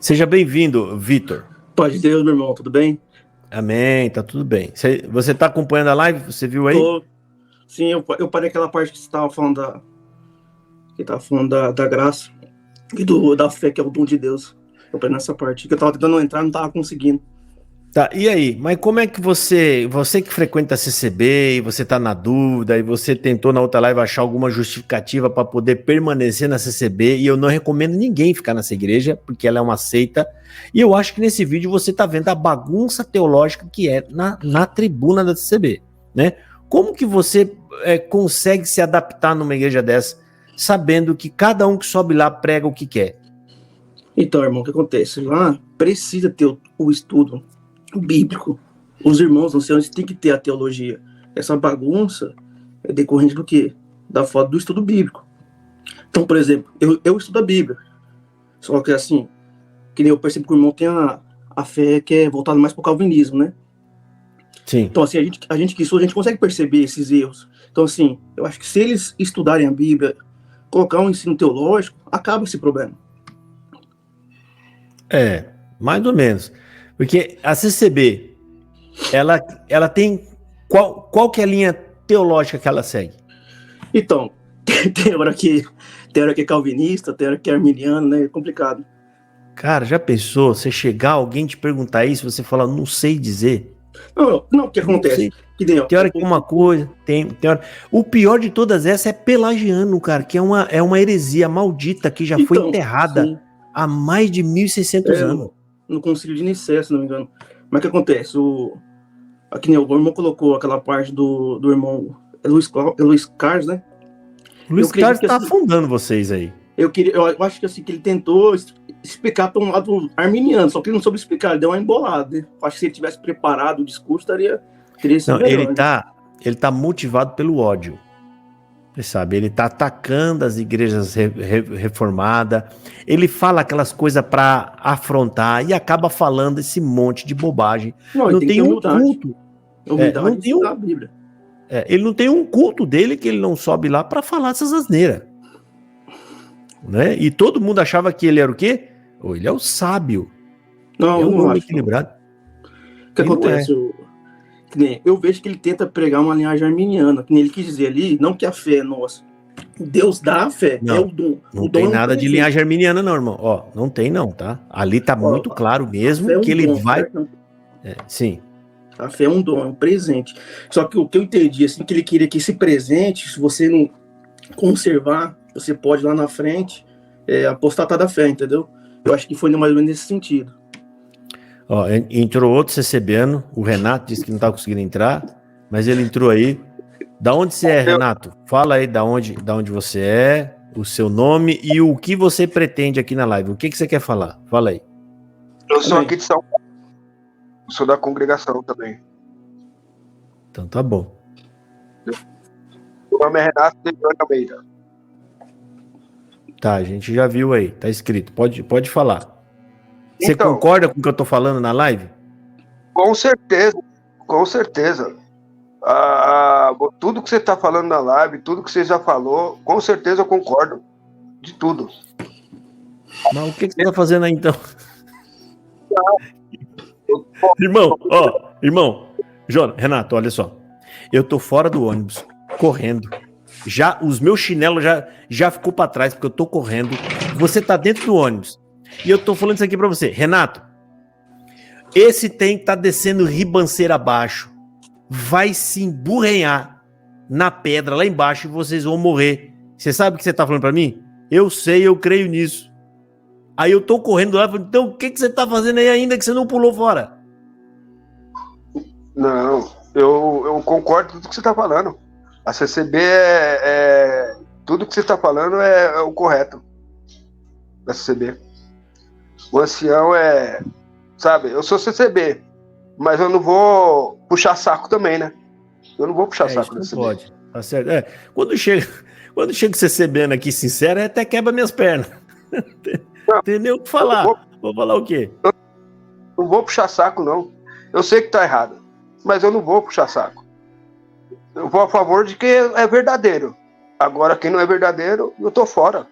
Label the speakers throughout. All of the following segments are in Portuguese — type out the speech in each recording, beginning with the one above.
Speaker 1: Seja bem-vindo, Vitor.
Speaker 2: Paz de Deus, meu irmão, tudo bem?
Speaker 1: Amém, tá tudo bem. Você tá acompanhando a live? Você viu aí?
Speaker 2: Sim, eu parei aquela parte que você estava falando da graça e da fé, que é o dom de Deus. Eu parei nessa parte, que eu estava tentando entrar, não estava conseguindo.
Speaker 1: Tá, e aí? Mas como é que você que frequenta a CCB e você tá na dúvida e você tentou na outra live achar alguma justificativa para poder permanecer na CCB, e eu não recomendo ninguém ficar nessa igreja, porque ela é uma seita, e eu acho que nesse vídeo você tá vendo a bagunça teológica que é na tribuna da CCB, né? Como que você consegue se adaptar numa igreja dessa, sabendo que cada um que sobe lá prega o que quer?
Speaker 2: Então, irmão, o que acontece? Lá precisa ter o estudo bíblico. Os irmãos anciãos têm que ter a teologia. Essa bagunça é decorrente do quê? Da falta do estudo bíblico. Então, por exemplo, eu estudo a Bíblia. Só que assim, que nem eu percebo que o irmão tem a fé que é voltada mais para o calvinismo, né?
Speaker 1: Sim.
Speaker 2: Então, assim, a gente que estuda, a gente consegue perceber esses erros. Então, assim, eu acho que se eles estudarem a Bíblia, colocar um ensino teológico, acaba esse problema.
Speaker 1: Mais ou menos. Porque a CCB, ela tem... Qual que é a linha teológica que ela segue?
Speaker 2: Então, tem hora que é calvinista, tem hora que é arminiano, né? É complicado.
Speaker 1: Cara, já pensou você chegar, alguém te perguntar isso, você falar, não sei dizer?
Speaker 2: Não, o que acontece? Que nem,
Speaker 1: tem hora que é uma coisa, tem hora... O pior de todas essas é pelagiano, cara, que é uma heresia maldita que já foi enterrada sim. Há mais de 1.600 anos.
Speaker 2: No Concílio de Nicéia, se não me engano. Mas o que acontece? Aqui, né, o irmão colocou aquela parte do irmão Luiz Carlos, né?
Speaker 1: Luiz Carlos tá assim, afundando vocês aí.
Speaker 2: Eu acho que assim, que ele tentou explicar para um lado arminiano, só que ele não soube explicar, ele deu uma embolada, né? Eu acho que se ele tivesse preparado o discurso, teria sido melhor.
Speaker 1: Ele tá motivado pelo ódio. Você sabe, ele tá atacando as igrejas reformadas, ele fala aquelas coisas para afrontar e acaba falando esse monte de bobagem. Não tem um culto.
Speaker 2: Humildade de estudar a Bíblia.
Speaker 1: Ele não tem um culto dele que ele não sobe lá para falar essas asneiras. Né? E todo mundo achava que ele era o quê? Ele é o sábio.
Speaker 2: Não,
Speaker 1: é um
Speaker 2: homem
Speaker 1: equilibrado.
Speaker 2: O que acontece? Eu vejo que ele tenta pregar uma linhagem arminiana, que ele quis dizer ali, não que a fé é nossa. Deus dá a fé,
Speaker 1: não,
Speaker 2: é o dom.
Speaker 1: Não tem nada de linhagem arminiana, não, irmão. Ó, não tem não, tá? Ali tá muito claro mesmo que ele vai... sim.
Speaker 2: A fé é um dom, é um presente. Só que o que eu entendi, assim, que ele queria que esse presente, se você não conservar, você pode lá na frente apostatar da fé, entendeu? Eu acho que foi mais ou menos nesse sentido.
Speaker 1: Ó, entrou outro CCBano, o Renato disse que não tá conseguindo entrar, mas ele entrou aí. Da onde você é, Renato? Fala aí da onde você é, o seu nome e o que você pretende aqui na live. O que você quer falar? Fala aí.
Speaker 3: Eu sou aqui de São Paulo. Sou da congregação também.
Speaker 1: Então tá bom.
Speaker 3: Meu nome é Renato de Almeida.
Speaker 1: Tá, a gente já viu aí, tá escrito. Pode falar. Você concorda com o que eu tô falando na live?
Speaker 3: Com certeza, com certeza. Tudo que você tá falando na live, tudo que você já falou, com certeza eu concordo. De tudo.
Speaker 1: Mas o que você tá fazendo aí então? Irmão, Renato, olha só. Eu tô fora do ônibus, correndo. Já os meus chinelos já ficou para trás porque eu tô correndo. Você tá dentro do ônibus. E eu tô falando isso aqui para você. Renato, esse trem tá descendo ribanceira abaixo. Vai se emburrenhar na pedra lá embaixo e vocês vão morrer. Você sabe o que você tá falando para mim? Eu sei, eu creio nisso. Aí eu tô correndo lá, então o que você tá fazendo aí ainda que você não pulou fora?
Speaker 3: Não, eu concordo com tudo que você tá falando. A CCB tudo que você tá falando é o correto da CCB. O ancião sabe, eu sou CCB, mas eu não vou puxar saco também, né? Eu não vou puxar saco da CCB.
Speaker 1: Não pode, tá certo. Quando chega o CCBano aqui sincero, até quebra minhas pernas. Não tem nem o que falar. Vou falar o quê?
Speaker 3: Não vou puxar saco, não. Eu sei que tá errado, mas eu não vou puxar saco. Eu vou a favor de quem é verdadeiro. Agora, quem não é verdadeiro, eu tô fora.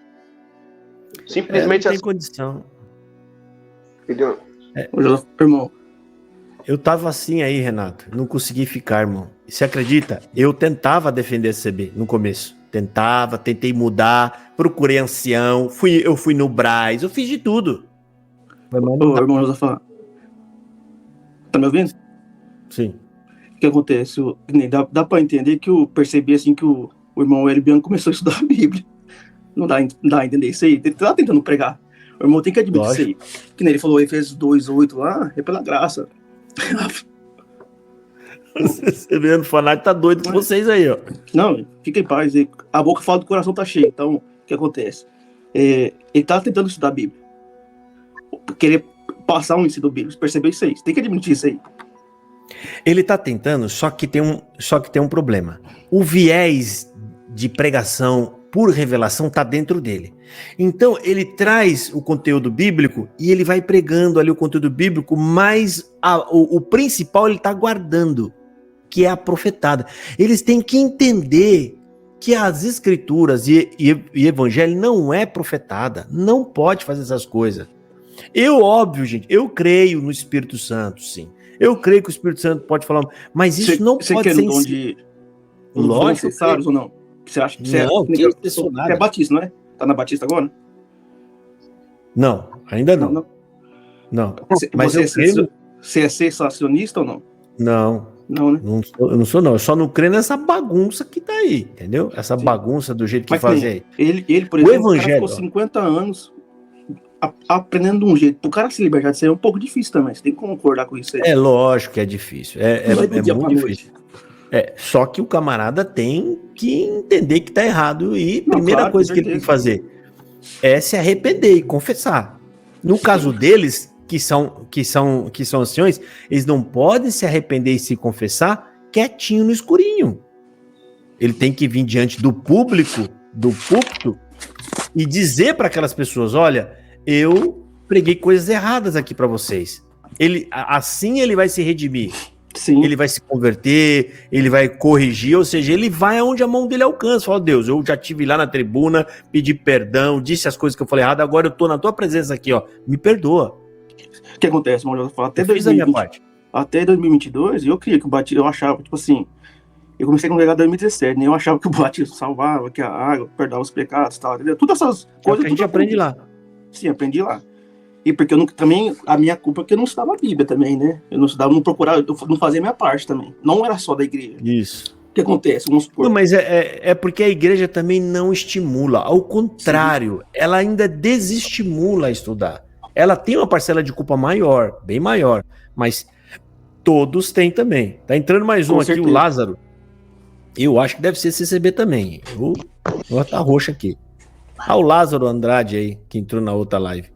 Speaker 3: Simplesmente
Speaker 1: não tem condição.
Speaker 3: Entendeu?
Speaker 2: Irmão,
Speaker 1: Eu tava assim aí, Renato. Não consegui ficar, irmão. E você acredita? Eu tentava defender a CB no começo. Tentei mudar, procurei ancião, eu fui no Braz, eu fiz de tudo.
Speaker 2: ô, irmão Josafá, tá me ouvindo?
Speaker 1: Sim.
Speaker 2: O que acontece? Dá pra entender que eu percebi assim que o irmão Hélio Bianco começou a estudar a Bíblia. Não dá a entender isso aí. Ele tá tentando pregar. O irmão tem que admitir
Speaker 1: Lógico.
Speaker 2: isso aí. Que nem ele falou, Efésios 2:8 lá, é pela graça.
Speaker 1: Você vendo, o fanático tá doido com vocês aí, ó.
Speaker 2: Não, fica em paz. A boca fala do coração tá cheio. Então, o que acontece? Ele tá tentando estudar a Bíblia. Querer passar um ensino bíblico. Você percebeu isso aí? Você tem que admitir isso aí.
Speaker 1: Ele tá tentando, só que tem um problema. O viés de pregação por revelação tá dentro dele. Então, ele traz o conteúdo bíblico e ele vai pregando ali o conteúdo bíblico, mas o principal ele tá guardando, que é a profetada. Eles têm que entender que as escrituras e evangelho não é profetada, não pode fazer essas coisas. Óbvio, gente, eu creio no Espírito Santo, sim. Eu creio que o Espírito Santo pode falar, mas isso não
Speaker 2: você
Speaker 1: pode
Speaker 2: quer
Speaker 1: ser...
Speaker 2: o dom de
Speaker 1: Lógico,
Speaker 2: necessários ou não? Você acha que
Speaker 1: Não,
Speaker 2: você é batista, não é? Tá na Batista agora?
Speaker 1: Não, ainda não. Não. Mas eu creio...
Speaker 2: Você é sensacionista ou não?
Speaker 1: Não.
Speaker 2: Não, né?
Speaker 1: Eu não sou, não. Eu só não creio nessa bagunça que tá aí, entendeu? Essa bagunça do jeito que fazem aí.
Speaker 2: Ele, por exemplo,
Speaker 1: o evangelho,
Speaker 2: cara ficou 50 anos aprendendo de um jeito. Pro cara se libertar disso aí é um pouco difícil também. Você tem que concordar com isso aí.
Speaker 1: É lógico que é difícil. É muito difícil. Só que o camarada tem que entender que tá errado. E a primeira coisa que ele tem que fazer é se arrepender e confessar. No caso deles, que são anciões, eles não podem se arrepender e se confessar quietinho no escurinho. Ele tem que vir diante do público, do púlpito, e dizer para aquelas pessoas: olha, eu preguei coisas erradas aqui para vocês. Assim ele vai se redimir.
Speaker 2: Sim.
Speaker 1: Ele vai se converter, ele vai corrigir, ou seja, ele vai aonde a mão dele alcança. Fala: Deus, eu já estive lá na tribuna, pedi perdão, disse as coisas que eu falei errado, agora eu tô na tua presença aqui, ó, me perdoa.
Speaker 2: O que acontece, irmão?
Speaker 1: Até
Speaker 2: 2022, eu queria que o batismo, eu achava, tipo assim, eu comecei a congregar em 2017, né? Eu achava que o batismo salvava, que a água perdoava os pecados e tal, entendeu? Todas essas coisas.
Speaker 1: Que a gente aprende lá.
Speaker 2: Sim, aprendi lá. E porque também, a minha culpa é que eu não estudava a Bíblia também, né? Eu não estudava, não procurava, eu não fazia a minha parte também. Não era só da igreja.
Speaker 1: Isso.
Speaker 2: O que acontece? Vamos supor.
Speaker 1: Não, mas é porque a igreja também não estimula. Ao contrário, ela ainda desestimula a estudar. Ela tem uma parcela de culpa maior, bem maior, mas todos têm também. Tá entrando mais um aqui, o Lázaro. Eu acho que deve ser CCB também. Vou tá roxo aqui. O Lázaro Andrade aí, que entrou na outra live.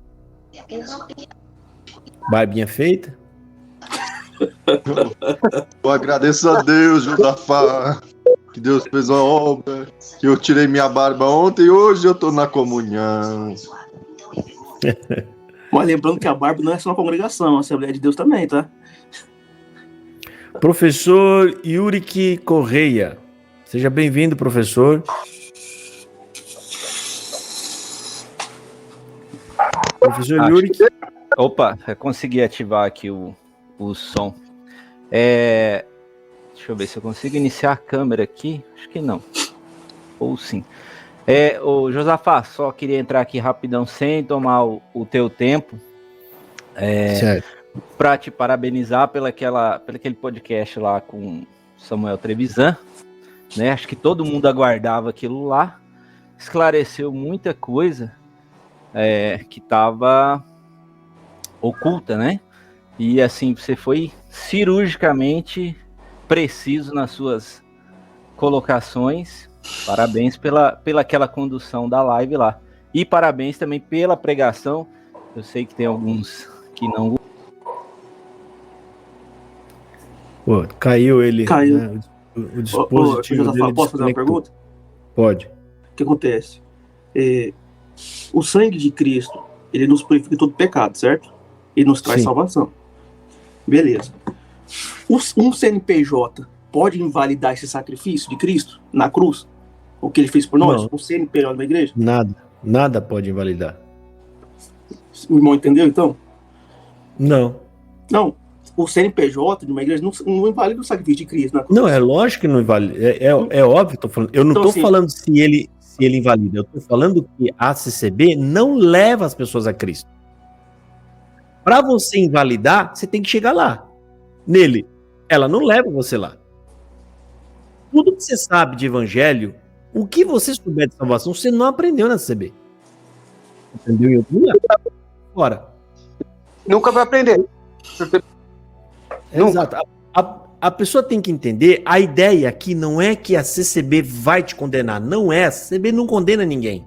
Speaker 1: Barbinha feita.
Speaker 4: Eu agradeço a Deus, Josafá, que Deus fez uma obra, que eu tirei minha barba ontem e hoje eu tô na comunhão.
Speaker 2: Mas lembrando que a barba não é só uma congregação, a Assembleia de Deus também, tá?
Speaker 1: Professor Yurick Correia. Seja bem-vindo, professor. Professor Yurick.
Speaker 5: Opa, eu consegui ativar aqui o som. Deixa eu ver se eu consigo iniciar a câmera aqui. Acho que não. Ou sim. O Josafá, só queria entrar aqui rapidão, sem tomar o teu tempo. Para te parabenizar pelo aquele podcast lá com Samuel Trevisan. Né? Acho que todo mundo aguardava aquilo lá. Esclareceu muita coisa que estava oculta, né? E assim, você foi cirurgicamente preciso nas suas colocações. Parabéns pela aquela condução da live lá. E parabéns também pela pregação. Eu sei que tem alguns que não...
Speaker 1: Pô, caiu ele.
Speaker 2: Caiu.
Speaker 1: Né? O dispositivo dele.
Speaker 2: Posso fazer uma pergunta?
Speaker 1: Pode.
Speaker 2: O que acontece? O sangue de Cristo, ele nos purifica de todo pecado, certo? E nos traz salvação. Beleza. Um CNPJ pode invalidar esse sacrifício de Cristo na cruz? O que ele fez por nós?
Speaker 1: Não.
Speaker 2: O CNPJ da igreja?
Speaker 1: Nada pode invalidar.
Speaker 2: O irmão entendeu, então?
Speaker 1: Não.
Speaker 2: Não, o CNPJ de uma igreja não invalida o sacrifício de Cristo. Né?
Speaker 1: Não, é lógico que não invalida. É óbvio, tô falando. Eu não
Speaker 2: Então,
Speaker 1: tô
Speaker 2: assim,
Speaker 1: falando se ele invalida. Eu tô falando que a CCB não leva as pessoas a Cristo. Para você invalidar, você tem que chegar lá. Nele. Ela não leva você lá. Tudo que você sabe de evangelho, o que você souber de salvação, você não aprendeu na CCB. Aprendeu em outro lugar? Fora.
Speaker 3: Nunca vai aprender.
Speaker 1: Exato. A pessoa tem que entender, a ideia aqui não é que a CCB vai te condenar. Não é, a CCB não condena ninguém.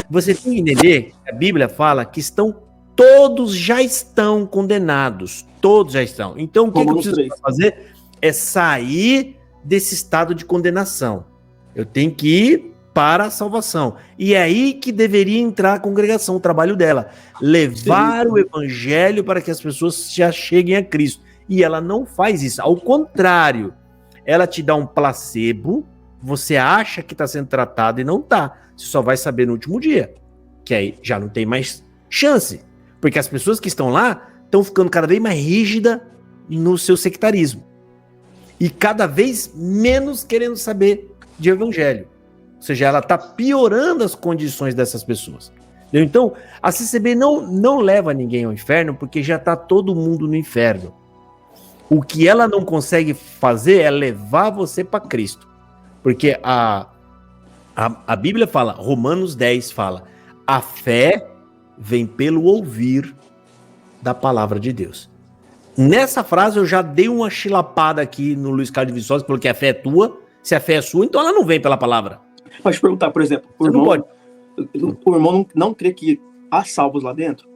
Speaker 1: Você tem que entender, a Bíblia fala que todos já estão condenados. Todos já estão. Então o que eu preciso fazer é sair desse estado de condenação. Eu tenho que ir para a salvação. E é aí que deveria entrar a congregação, o trabalho dela. Levar o evangelho para que as pessoas já cheguem a Cristo. E ela não faz isso. Ao contrário, ela te dá um placebo, você acha que está sendo tratado e não está. Você só vai saber no último dia. Que aí já não tem mais chance. Porque as pessoas que estão lá estão ficando cada vez mais rígidas no seu sectarismo. E cada vez menos querendo saber de evangelho. Ou seja, ela está piorando as condições dessas pessoas. Entendeu? Então, a CCB não leva ninguém ao inferno porque já está todo mundo no inferno. O que ela não consegue fazer é levar você para Cristo. Porque a Bíblia fala, Romanos 10 fala, a fé vem pelo ouvir da palavra de Deus. Nessa frase eu já dei uma chilapada aqui no Luiz Carlos de Viçosa, porque a fé é tua, se a fé é sua, então ela não vem pela palavra.
Speaker 2: Pode te perguntar, por exemplo, o irmão não crê que há salvos lá dentro?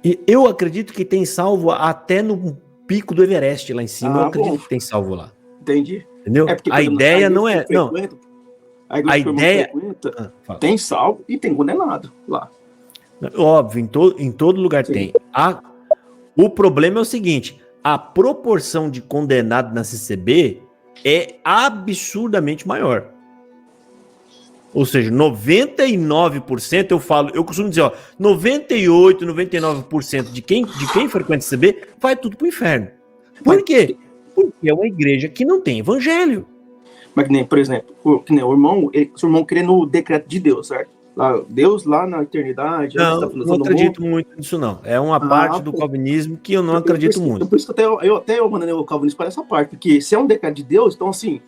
Speaker 1: E eu acredito que tem salvo até no pico do Everest lá em cima, eu acredito que tem salvo lá.
Speaker 2: Entendi.
Speaker 1: Entendeu?
Speaker 2: Porque,
Speaker 1: a ideia não é... Não.
Speaker 2: A ideia tem salvo e tem condenado lá.
Speaker 1: Óbvio, em todo lugar tem. O problema é o seguinte, a proporção de condenado na CCB é absurdamente maior. Ou seja, 99% eu costumo dizer, 98, 99% de quem frequenta a CCB vai tudo pro inferno. Por quê? Porque é uma igreja que não tem evangelho.
Speaker 2: Mas que nem, por exemplo, o irmão crê no decreto de Deus, certo? Deus lá na eternidade.
Speaker 1: Não acredito muito nisso, não. É uma parte do calvinismo que eu não acredito muito.
Speaker 2: Por isso que eu mandei o calvinismo para essa parte, porque se é um decreto de Deus, então assim,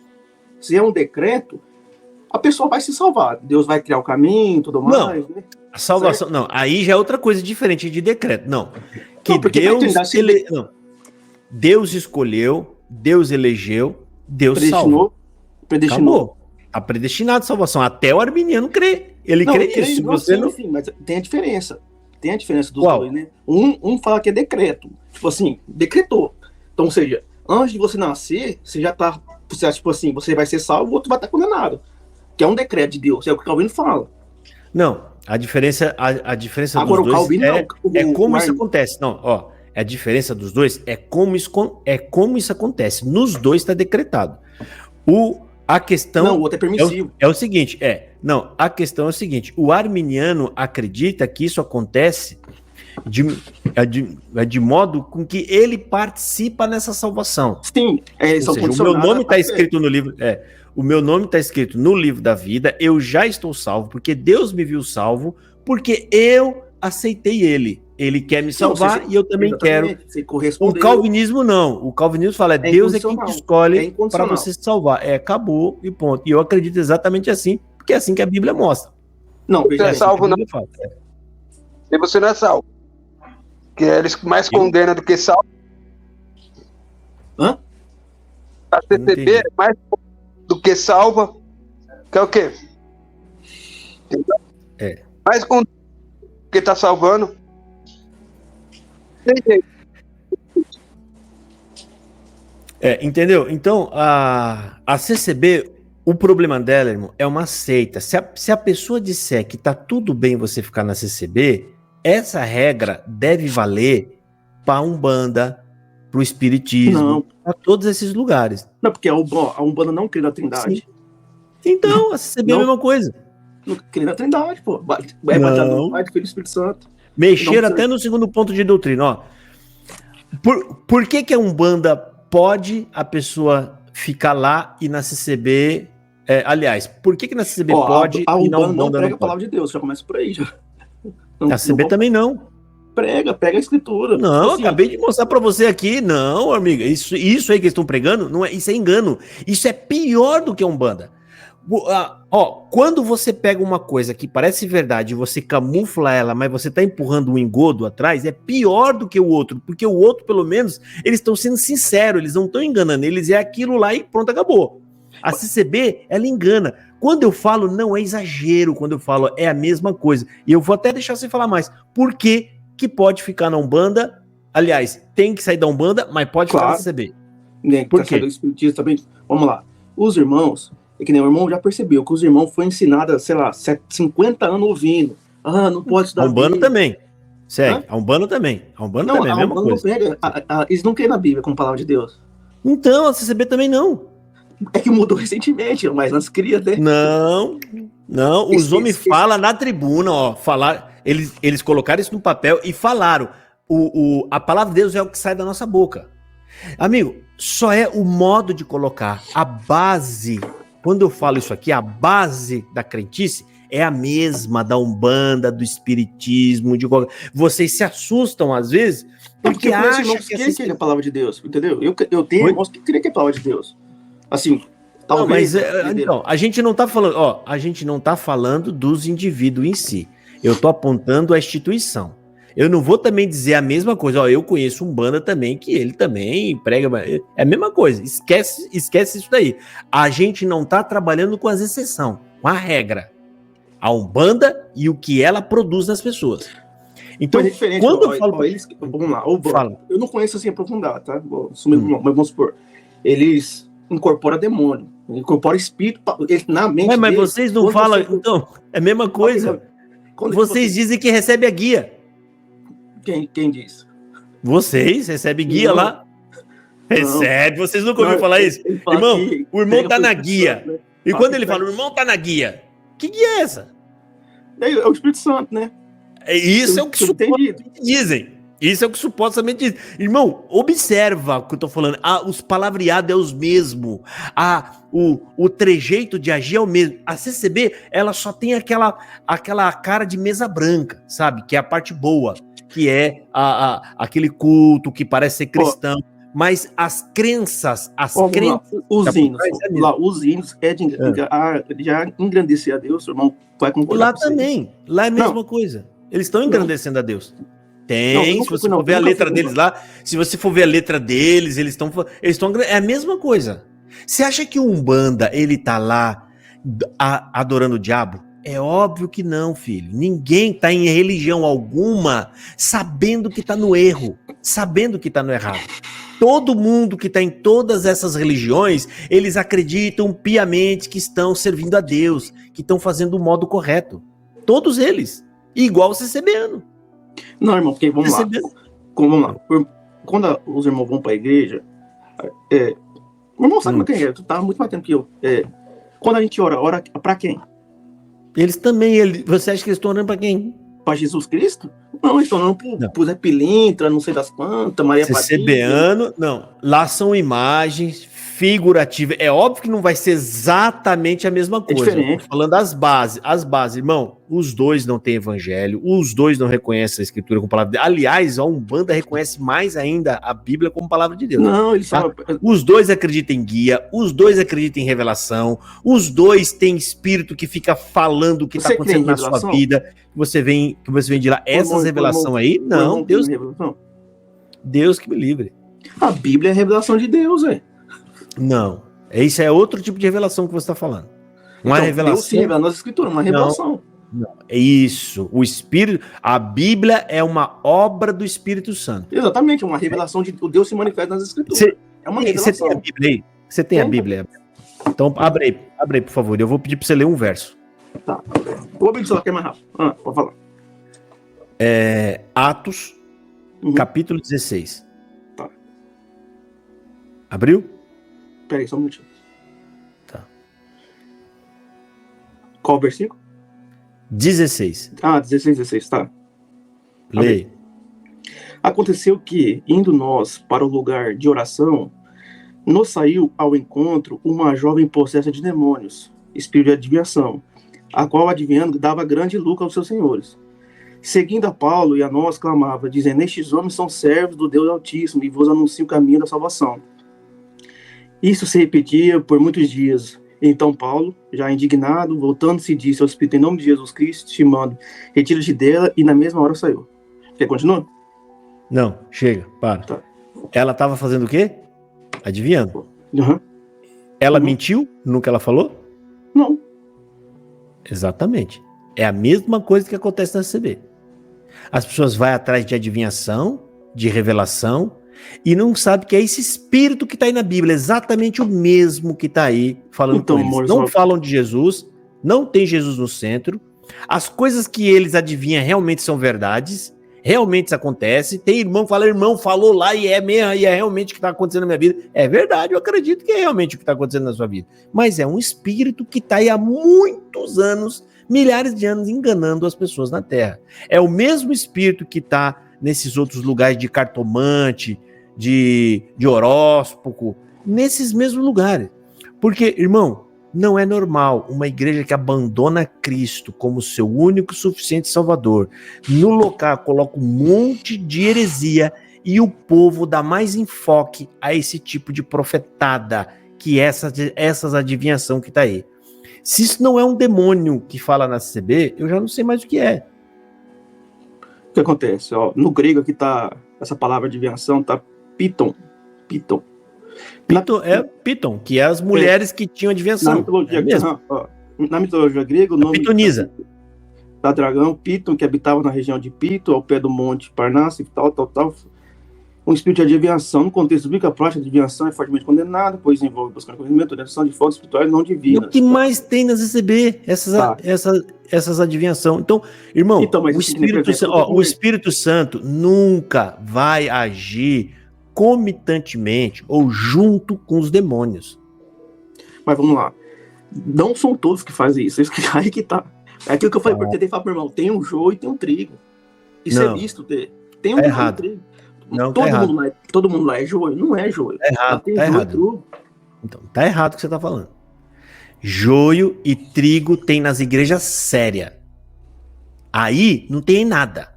Speaker 2: se é um decreto, a pessoa vai se salvar. Deus vai criar o caminho e tudo mais, né?
Speaker 1: A salvação, certo? Não, aí já é outra coisa diferente de decreto, não. Que Deus escolheu, Deus elegeu, Deus salvou.
Speaker 2: Predestinou.
Speaker 1: Acabou. Tá predestinado a salvação. Até o arminiano crê. Ele crê nisso.
Speaker 2: Sim, mas tem a diferença. Tem a diferença dos dois, né? Um fala que é decreto. Tipo assim, decretou. Então, ou seja, antes de você nascer, você já tá... Tipo assim, você vai ser salvo, o outro vai estar condenado. Que é um decreto de Deus. É o que o Calvino fala.
Speaker 1: Não, a diferença
Speaker 2: agora,
Speaker 1: dos dois é como isso
Speaker 2: Armin...
Speaker 1: acontece. Não, ó, a diferença dos dois é como isso acontece. Nos dois está decretado. A questão...
Speaker 2: Não, o outro é permissivo.
Speaker 1: É o seguinte, a questão é o seguinte, o arminiano acredita que isso acontece de modo com que ele participa nessa salvação.
Speaker 2: Sim,
Speaker 1: ou seja, o meu nome está escrito no livro... O meu nome está escrito no livro da vida, eu já estou salvo, porque Deus me viu salvo, porque eu aceitei ele. Ele quer me salvar e eu também quero. O calvinismo não. O calvinismo fala, Deus é quem te escolhe para você se salvar. Acabou e ponto. E eu acredito exatamente assim, porque é assim que a Bíblia mostra.
Speaker 2: Não,
Speaker 3: você é salvo não. E você não é salvo. Porque eles mais condenam do que salvo.
Speaker 2: Hã?
Speaker 3: A CCB é mais do que salva, que é o quê? Mais condena do que tá salvando.
Speaker 1: Entendeu? Então, a CCB, o problema dela, irmão, é uma seita. Se a pessoa disser que tá tudo bem você ficar na CCB, essa regra deve valer para Umbanda, pro Espiritismo, para todos esses lugares.
Speaker 2: Não, porque a Umbanda não crê na Trindade.
Speaker 1: Sim. Então, a CCB é a mesma coisa.
Speaker 2: Não crê na Trindade, pô. É baseado no Pai, do Filho e do Espírito Santo.
Speaker 1: Mexer
Speaker 2: Não,
Speaker 1: até no segundo ponto de doutrina, ó. Por que a Umbanda pode a pessoa ficar lá e na CCB... aliás, por que na CCB pode
Speaker 2: a
Speaker 1: e na
Speaker 2: Umbanda não
Speaker 1: Umbanda
Speaker 2: prega
Speaker 1: não
Speaker 2: a palavra
Speaker 1: pode?
Speaker 2: de Deus, já começa por aí, já.
Speaker 1: Na CCB também não.
Speaker 2: Prega a escritura.
Speaker 1: Não,
Speaker 2: Tipo assim,
Speaker 1: acabei de mostrar pra você aqui. Não, amiga, isso aí que eles estão pregando, não é, isso é engano. Isso é pior do que a Umbanda. Quando você pega uma coisa que parece verdade e você camufla ela, mas você tá empurrando um engodo atrás, é pior do que o outro, porque o outro, pelo menos, eles estão sendo sinceros, eles não estão enganando, eles é aquilo lá e pronto, acabou. A CCB, ela engana. Quando eu falo, não é exagero, quando eu falo, é a mesma coisa. E eu vou até deixar você falar mais. Por que pode ficar na Umbanda? Aliás, tem que sair da Umbanda, mas pode ficar na CCB.
Speaker 2: Né,
Speaker 1: Por quê?
Speaker 2: Do espiritismo também. Vamos lá. Os irmãos, é que nem o irmão já percebeu que os irmãos foram ensinados, sei lá, 50 anos ouvindo. Não pode estudar.
Speaker 1: A Umbanda
Speaker 2: Bíblia.
Speaker 1: também. Segue. A Umbanda também. A Umbanda também é a mesma
Speaker 2: Umbanda
Speaker 1: coisa.
Speaker 2: não prega, eles não creem na Bíblia como palavra de Deus.
Speaker 1: Então, a CCB também não.
Speaker 2: É que mudou recentemente, mas antes cria, né?
Speaker 1: Não. Os homens falam na tribuna, ó. Eles colocaram isso no papel e falaram. A palavra de Deus é o que sai da nossa boca. Amigo, só é o modo de colocar. A base, quando eu falo isso aqui, a base da crentice é a mesma da Umbanda, do Espiritismo, de qualquer... Vocês se assustam às vezes porque acham que
Speaker 2: é a palavra de Deus, entendeu? Eu tenho irmãos que creem que é a palavra de Deus. Assim, talvez...
Speaker 1: Então, a gente não tá falando, a gente não tá falando dos indivíduos em si. Eu tô apontando a instituição. Eu não vou também dizer a mesma coisa. Eu conheço um Umbanda também, que ele também prega... É a mesma coisa. Esquece isso daí. A gente não tá trabalhando com as exceções, com a regra. A Umbanda e o que ela produz nas pessoas. Então,
Speaker 2: mas é diferente,
Speaker 1: quando eu falo...
Speaker 2: vamos lá, eu não conheço assim aprofundar, tá? Mas vamos supor, eles incorporam demônio, incorporam espírito na mente
Speaker 1: mas
Speaker 2: deles,
Speaker 1: vocês não falam... Então, é a mesma coisa. Vocês dizem que recebe a guia.
Speaker 2: Quem diz?
Speaker 1: Vocês recebem guia lá? Recebe, vocês nunca ouviram falar isso? Irmão, o irmão tá na guia. Né? E quando ele fala, o irmão tá na guia, que guia é essa?
Speaker 2: É o Espírito Santo, né?
Speaker 1: Isso é o que supostamente dizem. Isso é o que supostamente dizem. Irmão, observa o que eu tô falando. Os palavreados é os mesmos. O trejeito de agir é o mesmo. A CCB, ela só tem aquela cara de mesa branca, sabe? Que é a parte boa. Que é aquele culto que parece ser cristão. Mas as crenças...
Speaker 2: Os hinos já engrandecer a Deus, o irmão vai concordar.
Speaker 1: Lá também. Lá é a mesma coisa. Eles estão engrandecendo a Deus. Se você for ver a letra deles lá, se você for ver a letra deles, eles estão... É a mesma coisa. Você acha que o Umbanda, ele tá lá adorando o diabo? É óbvio que não, filho. Ninguém tá em religião alguma sabendo que tá no erro, sabendo que tá no errado. Todo mundo que tá em todas essas religiões, eles acreditam piamente que estão servindo a Deus, que estão fazendo o modo correto. Todos eles. Igual o CCBano.
Speaker 2: Não, irmão, porque vamos lá. Quando os irmãos vão pra igreja, o irmão sabe quem é, tu tá muito mais tempo que eu. Quando a gente ora pra quem?
Speaker 1: Eles também, você acha que eles estão orando pra quem?
Speaker 2: Pra Jesus Cristo? Não, eles estão orando pro Zé Pilintra, não sei das quantas, Maria Patrícia.
Speaker 1: CCBano, não. Lá são imagens figurativas. É óbvio que não vai ser exatamente a mesma coisa.
Speaker 2: É diferente.
Speaker 1: Eu tô falando as bases, irmão. Os dois não têm evangelho, os dois não reconhecem a escritura como palavra de Deus. Aliás, a Umbanda reconhece mais ainda a Bíblia como palavra de Deus.
Speaker 2: Não, eles são...
Speaker 1: Os dois acreditam em guia, os dois acreditam em revelação, os dois têm espírito que fica falando o que está acontecendo na sua vida, que você vem de lá. Essas revelações aí, não, Deus que me livre.
Speaker 2: A Bíblia é a revelação de Deus, velho.
Speaker 1: Não, isso é outro tipo de revelação que você está falando. Uma revelação.
Speaker 2: Deus se revela nas escrituras, uma revelação.
Speaker 1: Não, é isso. O Espírito, a Bíblia é uma obra do Espírito Santo.
Speaker 2: Exatamente, uma revelação de o Deus se manifesta nas escrituras. É uma revelação.
Speaker 1: Você tem a Bíblia aí? Você tem a Bíblia? Então abre aí, por favor. Eu vou pedir para você ler um verso.
Speaker 2: Tá. Vou abrir o celular que é mais rápido. Pode falar.
Speaker 1: Atos, capítulo 16.
Speaker 2: Tá.
Speaker 1: Abriu?
Speaker 2: Peraí, só um minutinho.
Speaker 1: Tá.
Speaker 2: Qual o versículo?
Speaker 1: 16.
Speaker 2: 16, tá.
Speaker 1: Lei.
Speaker 2: Aconteceu que, indo nós para o lugar de oração, nos saiu ao encontro uma jovem possessa de demônios, espírito de adivinhação, a qual, adivinhando, dava grande lucro aos seus senhores. Seguindo a Paulo e a nós, clamava, dizendo: estes homens são servos do Deus Altíssimo e vos anunciam o caminho da salvação. Isso se repetia por muitos dias. Então Paulo, já indignado, voltando-se, disse ao Espírito: em nome de Jesus Cristo, te mando, retira-te dela, e na mesma hora saiu. Quer continuar?
Speaker 1: Não, chega, para.
Speaker 2: Tá.
Speaker 1: Ela estava fazendo o quê? Adivinhando.
Speaker 2: Uhum.
Speaker 1: Ela mentiu no que ela falou?
Speaker 2: Não.
Speaker 1: Exatamente. É a mesma coisa que acontece na CB. As pessoas vão atrás de adivinhação, de revelação, e não sabem que é esse espírito que está aí na Bíblia, exatamente o mesmo que está aí falando
Speaker 2: Então,
Speaker 1: com eles.
Speaker 2: amor,
Speaker 1: Não
Speaker 2: só-
Speaker 1: falam de Jesus, não tem Jesus no centro, as coisas que eles adivinham realmente são verdades, realmente isso acontece. Tem irmão que fala: irmão, falou lá e é mesmo, e é realmente o que está acontecendo na minha vida. É verdade, eu acredito que é realmente o que está acontecendo na sua vida. Mas é um espírito que está aí há muitos anos, milhares de anos, enganando as pessoas na Terra. É o mesmo espírito que está nesses outros lugares de cartomante, de horóscopo, nesses mesmos lugares. Porque, irmão, não é normal uma igreja que abandona Cristo como seu único e suficiente Salvador, no local coloca um monte de heresia e o povo dá mais enfoque a esse tipo de profetada, que essas adivinhação que está aí. Se isso não é um demônio que fala na CB, eu já não sei mais o que é.
Speaker 2: O que acontece? Ó, no grego aqui tá, essa palavra adivinhação tá piton. Piton.
Speaker 1: Piton, que é as mulheres que tinham
Speaker 2: Na
Speaker 1: adivinhação.
Speaker 2: mitologia,
Speaker 1: É mesmo?
Speaker 2: na mitologia grega, o nome
Speaker 1: Pitoniza.
Speaker 2: da dragão, Piton, que habitava na região de Pito, ao pé do monte Parnasse, tal. Um espírito de adivinhação, no contexto bíblico, a prática de adivinhação é fortemente condenada, pois envolve buscar conhecimento, orientação de fontes espirituais não
Speaker 1: E
Speaker 2: divinas.
Speaker 1: o que mais tem nas CB? Essas adivinhação. Então, irmão,
Speaker 2: Então, mas
Speaker 1: o,
Speaker 2: isso que nem, por
Speaker 1: Espírito,
Speaker 2: exemplo,
Speaker 1: o Espírito Santo nunca vai agir comitantemente ou junto com os demônios.
Speaker 2: Mas vamos lá. Não são todos que fazem isso. Isso que aí que tá. É aquilo que eu falei, porque tem que falar pro irmão, tem um joio e tem um trigo. Isso
Speaker 1: Não.
Speaker 2: é visto ter. Tem um
Speaker 1: Tá
Speaker 2: joio e um
Speaker 1: errado.
Speaker 2: trigo.
Speaker 1: Não, tá errado.
Speaker 2: Todo mundo lá é joio? Não é joio.
Speaker 1: Tá errado,
Speaker 2: Lá tem
Speaker 1: tá
Speaker 2: joio
Speaker 1: errado.
Speaker 2: e trigo.
Speaker 1: Então, tá errado o que você tá falando. Joio e trigo tem nas igrejas sérias. Aí não tem nada.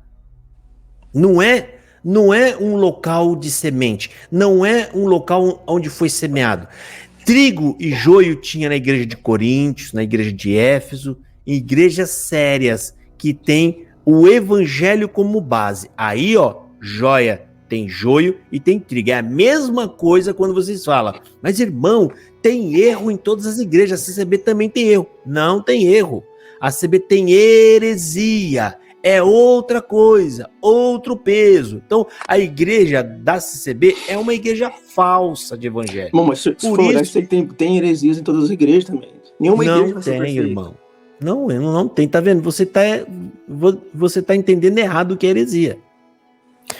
Speaker 1: Não é um local de semente. Não é um local onde foi semeado. Trigo e joio tinha na igreja de Coríntios, na igreja de Éfeso, em igrejas sérias que tem o evangelho como base. Aí, ó, joia, tem joio e tem trigo. É a mesma coisa quando vocês falam: mas irmão, tem erro em todas as igrejas, a CCB também tem erro. Não tem erro. A CCB tem heresia. É outra coisa, outro peso. Então, a igreja da CCB é uma igreja falsa de evangelho.
Speaker 2: Bom, mas se
Speaker 1: Por
Speaker 2: for olhar,
Speaker 1: isso-
Speaker 2: isso aí tem heresias em todas as igrejas também. Nenhuma igreja
Speaker 1: Não
Speaker 2: vai ser
Speaker 1: tem,
Speaker 2: perfeita.
Speaker 1: irmão. Não tem. Tá vendo? Você tá entendendo errado o que é heresia.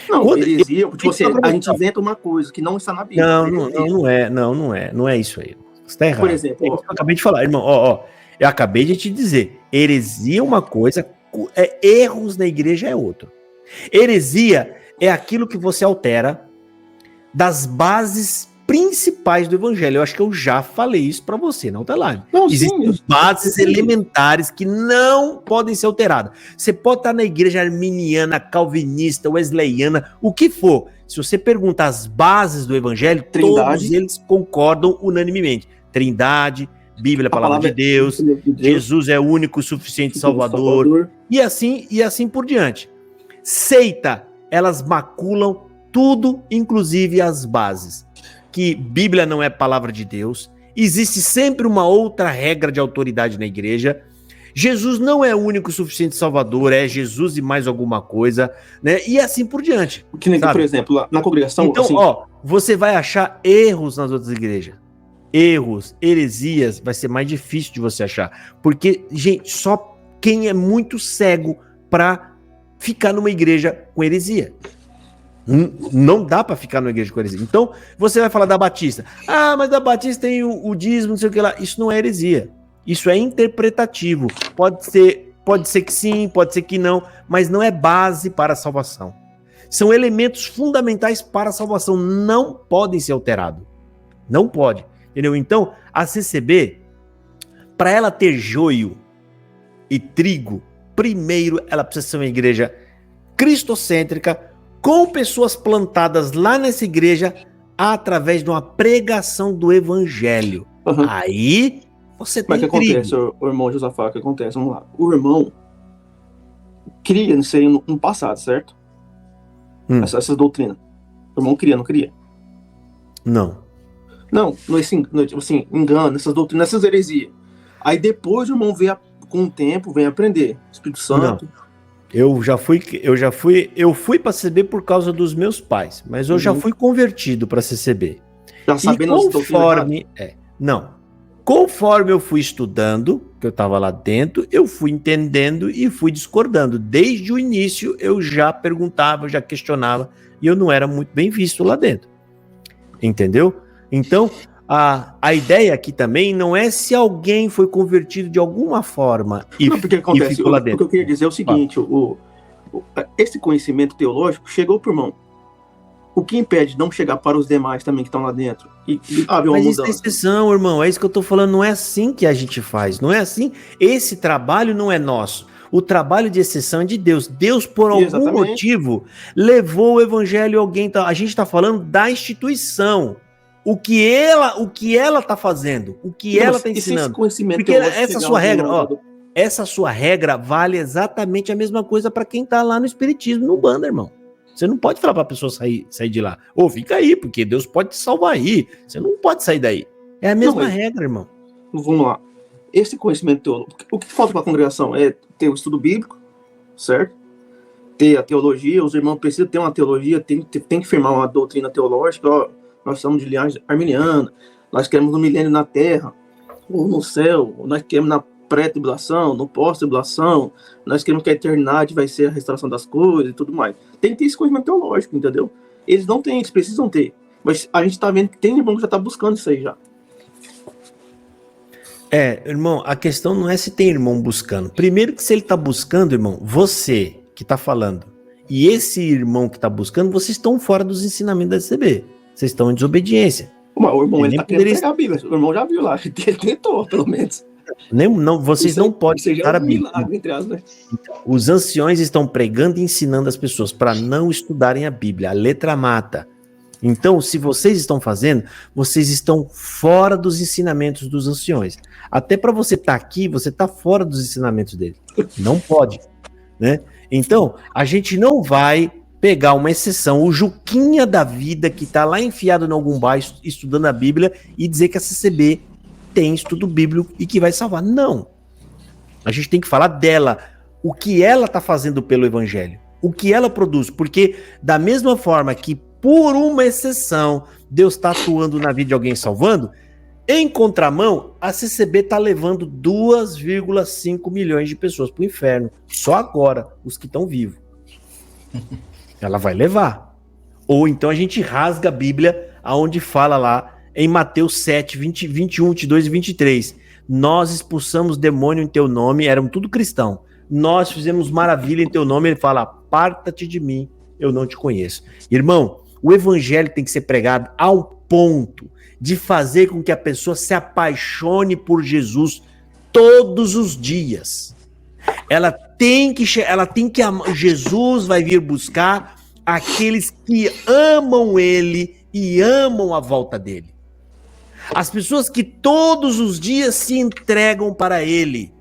Speaker 2: Não,
Speaker 1: Quando-
Speaker 2: heresia, tipo assim,
Speaker 1: eu-
Speaker 2: a gente inventa uma coisa que não está na Bíblia.
Speaker 1: Não é isso aí. Você tá errado.
Speaker 2: Por exemplo,
Speaker 1: É isso que eu acabei de falar, irmão. Eu acabei de te dizer. Heresia é uma coisa, erros na igreja é outro. Heresia é aquilo que você altera das bases principais do evangelho. Eu acho que eu já falei isso pra você, não tá lá.
Speaker 2: Não,
Speaker 1: Existem
Speaker 2: sim,
Speaker 1: bases elementares que não podem ser alteradas. Você pode estar na igreja arminiana, calvinista, wesleyana, o que for. Se você pergunta as bases do evangelho,
Speaker 2: Trindade.
Speaker 1: todos eles concordam unanimemente. Trindade, Bíblia, a palavra de Deus, Jesus é o único e suficiente Salvador, e assim por diante. Seita, elas maculam tudo, inclusive as bases. Que Bíblia não é palavra de Deus, existe sempre uma outra regra de autoridade na igreja. Jesus não é o único e suficiente Salvador, é Jesus e mais alguma coisa, né? E assim por diante.
Speaker 2: Que nem,
Speaker 1: sabe?
Speaker 2: por exemplo, lá na congregação,
Speaker 1: Então,
Speaker 2: assim,
Speaker 1: você vai achar erros nas outras igrejas. Erros, heresias, vai ser mais difícil de você achar. Porque, gente, só quem é muito cego para ficar numa igreja com heresia. Não dá para ficar numa igreja com heresia. Então, você vai falar da Batista. Ah, mas da Batista tem o dízimo, não sei o que lá. Isso não é heresia. Isso é interpretativo. Pode ser Pode ser que sim, pode ser que não, mas não é base para a salvação. São elementos fundamentais para a salvação, não podem ser alterados. Não pode, entendeu? Então, a CCB, para ela ter joio e trigo, primeiro ela precisa ser uma igreja cristocêntrica, com pessoas plantadas lá nessa igreja, através de uma pregação do evangelho.
Speaker 2: Uhum.
Speaker 1: Aí, você tem
Speaker 2: Mas o que acontece, o irmão Josafá, o que acontece? Vamos lá. O irmão cria isso aí no passado, certo? Essa doutrina. O irmão cria, não cria?
Speaker 1: Não.
Speaker 2: Não, tipo assim, engano, essas doutrinas, essas heresias. Aí depois o irmão com o tempo, vem aprender. Espírito Santo.
Speaker 1: Não. Eu fui para CCB por causa dos meus pais, mas eu já fui convertido para CCB.
Speaker 2: Já sabendo
Speaker 1: e conforme eu fui estudando, que eu estava lá dentro, eu fui entendendo e fui discordando. Desde o início eu já perguntava, já questionava, e eu não era muito bem visto lá dentro. Entendeu? Então, a ideia aqui também não é se alguém foi convertido de alguma forma e ficou lá dentro.
Speaker 2: O que eu queria dizer é o seguinte, esse conhecimento teológico chegou pro irmão. O que impede de não chegar para os demais também que estão lá dentro?
Speaker 1: Mas isso é exceção, irmão. É isso que eu tô falando. Não é assim que a gente faz. Não é assim. Esse trabalho não é nosso. O trabalho de exceção é de Deus. Deus, por algum motivo, levou o evangelho a alguém. A gente está falando da instituição. O que ela tá fazendo. O que ela tá ensinando. Porque essa sua regra, essa sua regra vale exatamente a mesma coisa para quem tá lá no espiritismo, no Umbanda, irmão. Você não pode falar para a pessoa sair de lá. Fica aí, porque Deus pode te salvar aí. Você não pode sair daí. É a mesma regra, irmão.
Speaker 2: Vamos lá. Esse conhecimento teológico, o que falta para a congregação é ter o estudo bíblico, certo? Ter a teologia, os irmãos precisam ter uma teologia, tem que firmar uma doutrina teológica. Nós somos de linhagem arminiana, nós queremos um milênio na terra, ou no céu, ou nós queremos na pré-tribulação, no pós-tribulação, nós queremos que a eternidade vai ser a restauração das coisas e tudo mais. Tem que ter esse conhecimento teológico, entendeu? Eles não têm, eles precisam ter. Mas a gente tá vendo que tem irmão que já tá buscando isso aí já.
Speaker 1: Irmão, a questão não é se tem irmão buscando. Primeiro que se ele tá buscando, irmão, você que tá falando, e esse irmão que tá buscando, vocês estão fora dos ensinamentos da CCB. Vocês estão em desobediência.
Speaker 2: O irmão, ele tá querendo pegar a Bíblia. O irmão já viu lá, ele tentou, pelo menos.
Speaker 1: Vocês não podem citar a Bíblia. Os anciões estão pregando e ensinando as pessoas para não estudarem a Bíblia. A letra mata. Então, se vocês estão fazendo, vocês estão fora dos ensinamentos dos anciões. Até para você estar aqui, você está fora dos ensinamentos dele. Não pode, né? Então, a gente não vai pegar uma exceção, o Juquinha da vida que está lá enfiado em algum bairro estudando a Bíblia e dizer que a CCB tem estudo bíblico e que vai salvar. Não. A gente tem que falar dela, o que ela está fazendo pelo evangelho, o que ela produz, porque da mesma forma que por uma exceção Deus está atuando na vida de alguém salvando, em contramão, a CCB está levando 2,5 milhões de pessoas para o inferno, só agora, os que estão vivos. Ela vai levar. Ou então a gente rasga a Bíblia, aonde fala lá, em Mateus 7, 21, 22 e 23. Nós expulsamos demônio em teu nome, eram tudo cristão. Nós fizemos maravilha em teu nome. Ele fala, aparta-te de mim, eu não te conheço. Irmão, o evangelho tem que ser pregado ao ponto de fazer com que a pessoa se apaixone por Jesus todos os dias. Ela tem que amar. Jesus vai vir buscar aqueles que amam ele e amam a volta dele. As pessoas que todos os dias se entregam para ele,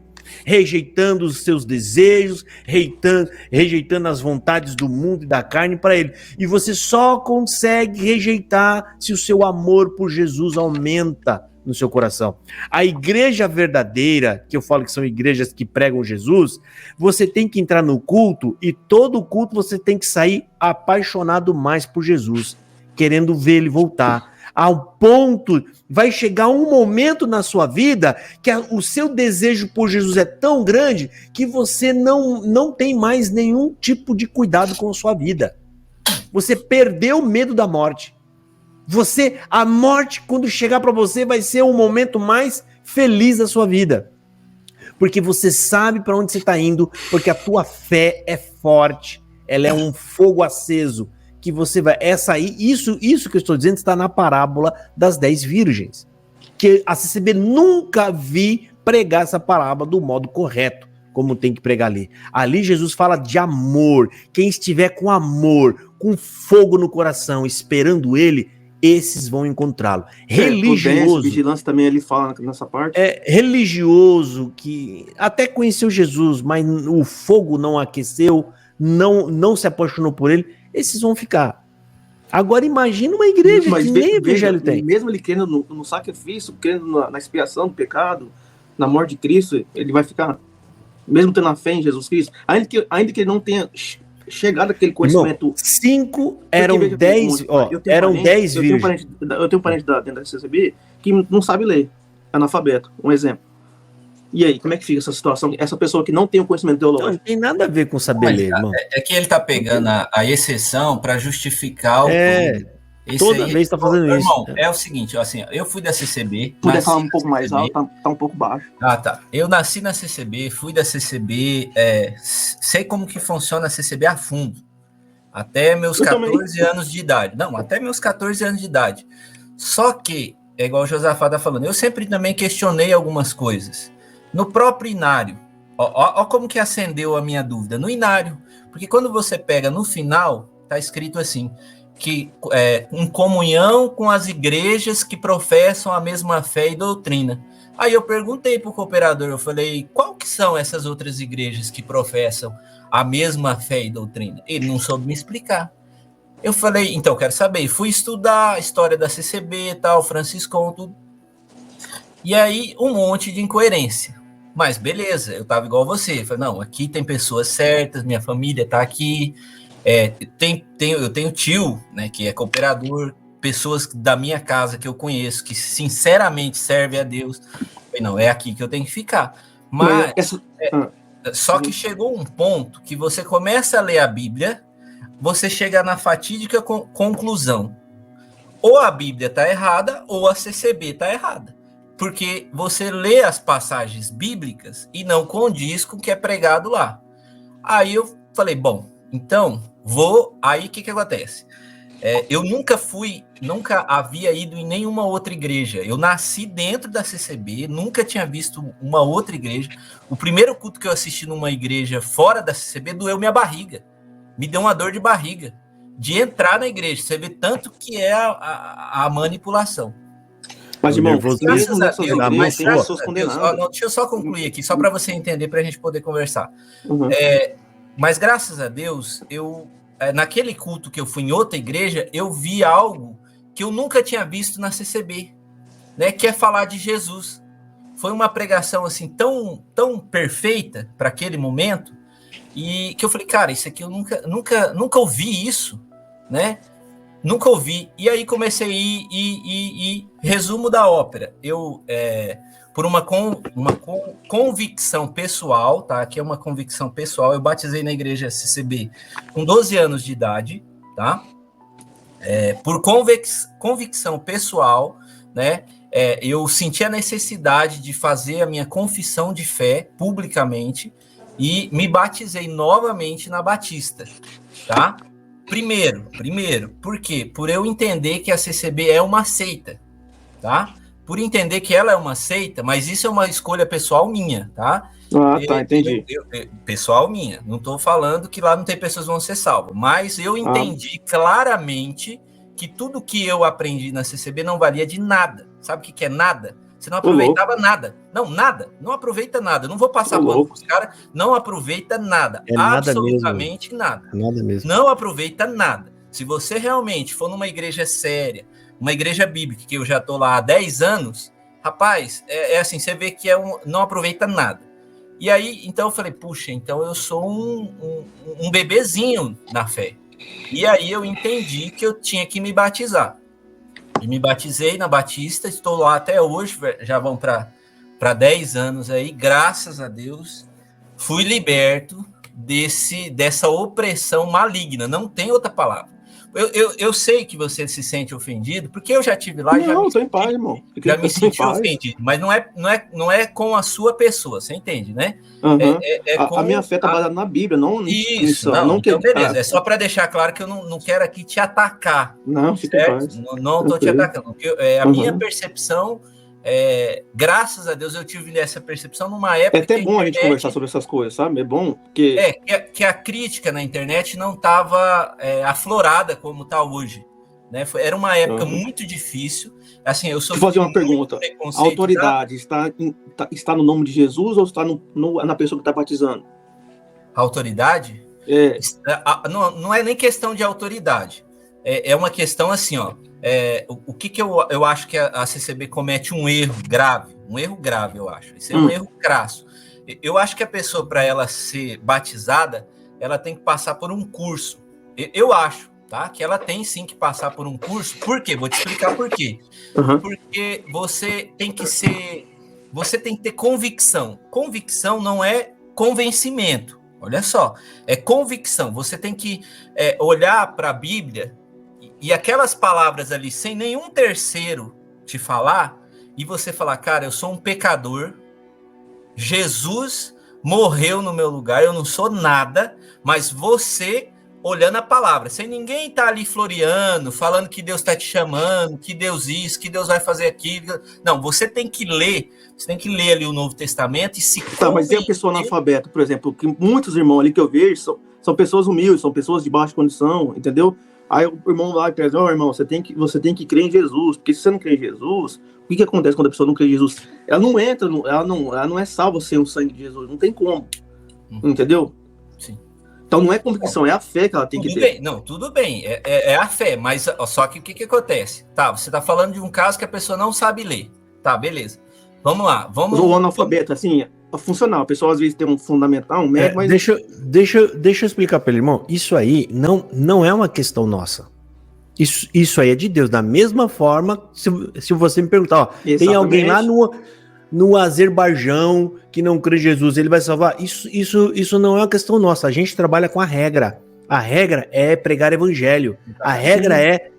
Speaker 1: rejeitando os seus desejos, rejeitando as vontades do mundo e da carne para ele. E você só consegue rejeitar se o seu amor por Jesus aumenta no seu coração. A igreja verdadeira, que eu falo que são igrejas que pregam Jesus, você tem que entrar no culto e todo culto você tem que sair apaixonado mais por Jesus, querendo ver ele voltar. Ao ponto, vai chegar um momento na sua vida que o seu desejo por Jesus é tão grande que você não tem mais nenhum tipo de cuidado com a sua vida. Você perdeu o medo da morte. A morte, quando chegar para você, vai ser o momento mais feliz da sua vida. porque você sabe para onde você está indo, porque a tua fé é forte, ela é um fogo aceso, que você vai... Isso que eu estou dizendo está na parábola das 10 virgens, que a CCB nunca vi pregar essa parábola do modo correto, como tem que pregar ali. Ali Jesus fala de amor. Quem estiver com amor, com fogo no coração, esperando ele, esses vão encontrá-lo. Religioso,
Speaker 2: vigilância também ele fala nessa parte.
Speaker 1: Religioso que até conheceu Jesus, mas o fogo não aqueceu, não se apaixonou por ele, esses vão ficar. Agora imagina uma igreja que nem evangelho tem.
Speaker 2: Mesmo ele crendo no sacrifício, crendo na expiação do pecado, na morte de Cristo, ele vai ficar, mesmo tendo a fé em Jesus Cristo, ainda que ele não tenha chegado àquele conhecimento.
Speaker 1: Não, 5 eram 10, eram 10 virgens.
Speaker 2: Eu tenho um parente dentro da CCB que não sabe ler, analfabeto, um exemplo. E aí, como é que fica essa situação? Essa pessoa que não tem o conhecimento teológico.
Speaker 1: Não tem nada a ver com saber ler, irmão.
Speaker 6: É que ele tá pegando a exceção para justificar o
Speaker 1: toda vez tá fazendo isso.
Speaker 6: Irmão, é o seguinte, assim, eu fui da CCB.
Speaker 2: Puder falar um pouco mais alto, tá um pouco baixo.
Speaker 6: Ah, tá. Eu nasci na CCB, fui da CCB, sei como que funciona a CCB a fundo. Até meus 14 anos de idade. Não, até meus 14 anos de idade. Só que, é igual o Josafá tá falando, eu sempre também questionei algumas coisas. No próprio inário, ó como que acendeu a minha dúvida. No inário, porque quando você pega no final, tá escrito assim, que em comunhão com as igrejas que professam a mesma fé e doutrina. Aí eu perguntei pro cooperador, eu falei, qual que são essas outras igrejas que professam a mesma fé e doutrina? Ele não soube me explicar. Eu falei, então, quero saber. Fui estudar a história da CCB e tal, Franciscão, tudo. E aí, um monte de incoerência. Mas beleza, eu tava igual você. Eu falei, não, aqui tem pessoas certas, minha família tá aqui. Eu tenho tio, né, que é cooperador, pessoas da minha casa que eu conheço, que sinceramente servem a Deus. Eu falei, não, é aqui que eu tenho que ficar. Mas só que chegou um ponto que você começa a ler a Bíblia, você chega na fatídica conclusão. Ou a Bíblia tá errada, ou a CCB tá errada. Porque você lê as passagens bíblicas e não condiz com o que é pregado lá. Aí eu falei, bom, então vou... Aí o que acontece? Eu nunca havia ido em nenhuma outra igreja. Eu nasci dentro da CCB, nunca tinha visto uma outra igreja. O primeiro culto que eu assisti numa igreja fora da CCB doeu minha barriga. Me deu uma dor de barriga de entrar na igreja. Você vê tanto que é a manipulação.
Speaker 2: Mas, irmão,
Speaker 6: graças a Deus, tem pessoas condenadas. Deixa eu só concluir aqui, só para você entender, para a gente poder conversar.
Speaker 2: Uhum.
Speaker 6: Mas, graças a Deus, naquele culto que eu fui em outra igreja, eu vi algo que eu nunca tinha visto na CCB, né, que é falar de Jesus. Foi uma pregação assim tão perfeita para aquele momento, e que eu falei, cara, isso aqui eu nunca ouvi isso, né? Nunca ouvi. E aí comecei a ir. Resumo da ópera. Eu, por uma convicção pessoal, tá? Aqui é uma convicção pessoal. Eu batizei na igreja CCB com 12 anos de idade, tá? Por convicção pessoal, né? Eu senti a necessidade de fazer a minha confissão de fé publicamente e me batizei novamente na Batista, tá? Primeiro, por quê? Por eu entender que a CCB é uma seita, tá? Por entender que ela é uma seita, mas isso é uma escolha pessoal minha, tá?
Speaker 2: Tá, entendi.
Speaker 6: Pessoal minha, não tô falando que lá não tem pessoas que vão ser salvas, mas eu entendi claramente que tudo que eu aprendi na CCB não valia de nada. Sabe o que é nada? Você não aproveitava nada. Não, nada. Não aproveita nada. Não vou passar pano pros caras. Não aproveita nada. Absolutamente nada.
Speaker 1: Nada mesmo.
Speaker 6: Não aproveita nada. Se você realmente for numa igreja séria, uma igreja bíblica, que eu já tô lá há 10 anos, rapaz, assim, você vê que não aproveita nada. E aí, então eu falei, puxa, então eu sou um bebezinho na fé. E aí eu entendi que eu tinha que me batizar. E me batizei na Batista, estou lá até hoje, já vão para 10 anos aí, graças a Deus, fui liberto dessa opressão maligna, não tem outra palavra. Eu sei que você se sente ofendido, porque eu já tive lá e
Speaker 2: Não, tô em paz, irmão.
Speaker 6: já me senti ofendido, mas não é com a sua pessoa, você entende, né?
Speaker 2: Uhum.
Speaker 6: Com
Speaker 2: a minha fé tá baseada na Bíblia, não
Speaker 6: isso,
Speaker 2: não
Speaker 6: então beleza. É só para deixar claro que eu não quero aqui te atacar.
Speaker 2: Não, fica em paz.
Speaker 6: Não tô te atacando. A minha percepção, graças a Deus, eu tive essa percepção numa época.
Speaker 2: É até bom a gente conversar sobre essas coisas, sabe? É bom porque
Speaker 6: que a crítica na internet não estava aflorada como está hoje, né? Era uma época muito difícil. Assim, eu sou.
Speaker 2: Vou fazer uma pergunta. A autoridade está no nome de Jesus ou está na pessoa que está batizando?
Speaker 6: A autoridade? Não é nem questão de autoridade. É uma questão assim, ó. O que eu acho que a CCB comete um erro grave, eu acho. Isso é um erro crasso. Eu acho que a pessoa, para ela ser batizada, ela tem que passar por um curso. Eu acho, tá? Que ela tem sim que passar por um curso. Por quê? Vou te explicar por quê. Porque você tem que ter convicção. Convicção não é convencimento. Olha só, é convicção. Você tem que olhar para a Bíblia e aquelas palavras ali, sem nenhum terceiro te falar, e você falar, cara, eu sou um pecador, Jesus morreu no meu lugar, eu não sou nada, mas você olhando a palavra, sem ninguém estar ali floreando, falando que Deus está te chamando, que Deus isso, que Deus vai fazer aquilo. Não, você tem que ler ali o Novo Testamento e se
Speaker 2: Tá, mas e a pessoa analfabeta, por exemplo, que muitos irmãos ali que eu vejo são pessoas humildes, são pessoas de baixa condição, entendeu? Aí o irmão lá diz, irmão, você tem que crer em Jesus, porque se você não crê em Jesus, o que acontece quando a pessoa não crê em Jesus? Ela não entra, ela não é salva sem o sangue de Jesus, não tem como, entendeu?
Speaker 6: Sim.
Speaker 2: Então não é convicção, é a fé que ela tem que ter.
Speaker 6: Não, tudo bem, é a fé, mas só que o que acontece? Tá, você tá falando de um caso que a pessoa não sabe ler. Tá, beleza. Vamos lá, o
Speaker 2: analfabeto, assim, é funcional. A pessoa às vezes tem um fundamental, um médio, mas...
Speaker 1: Deixa eu explicar para ele, irmão. Isso aí não é uma questão nossa. Isso aí é de Deus. Da mesma forma, se você me perguntar, ó, tem alguém lá no Azerbaijão que não crê em Jesus, ele vai salvar? Isso não é uma questão nossa. A gente trabalha com a regra. A regra é pregar evangelho. A regra é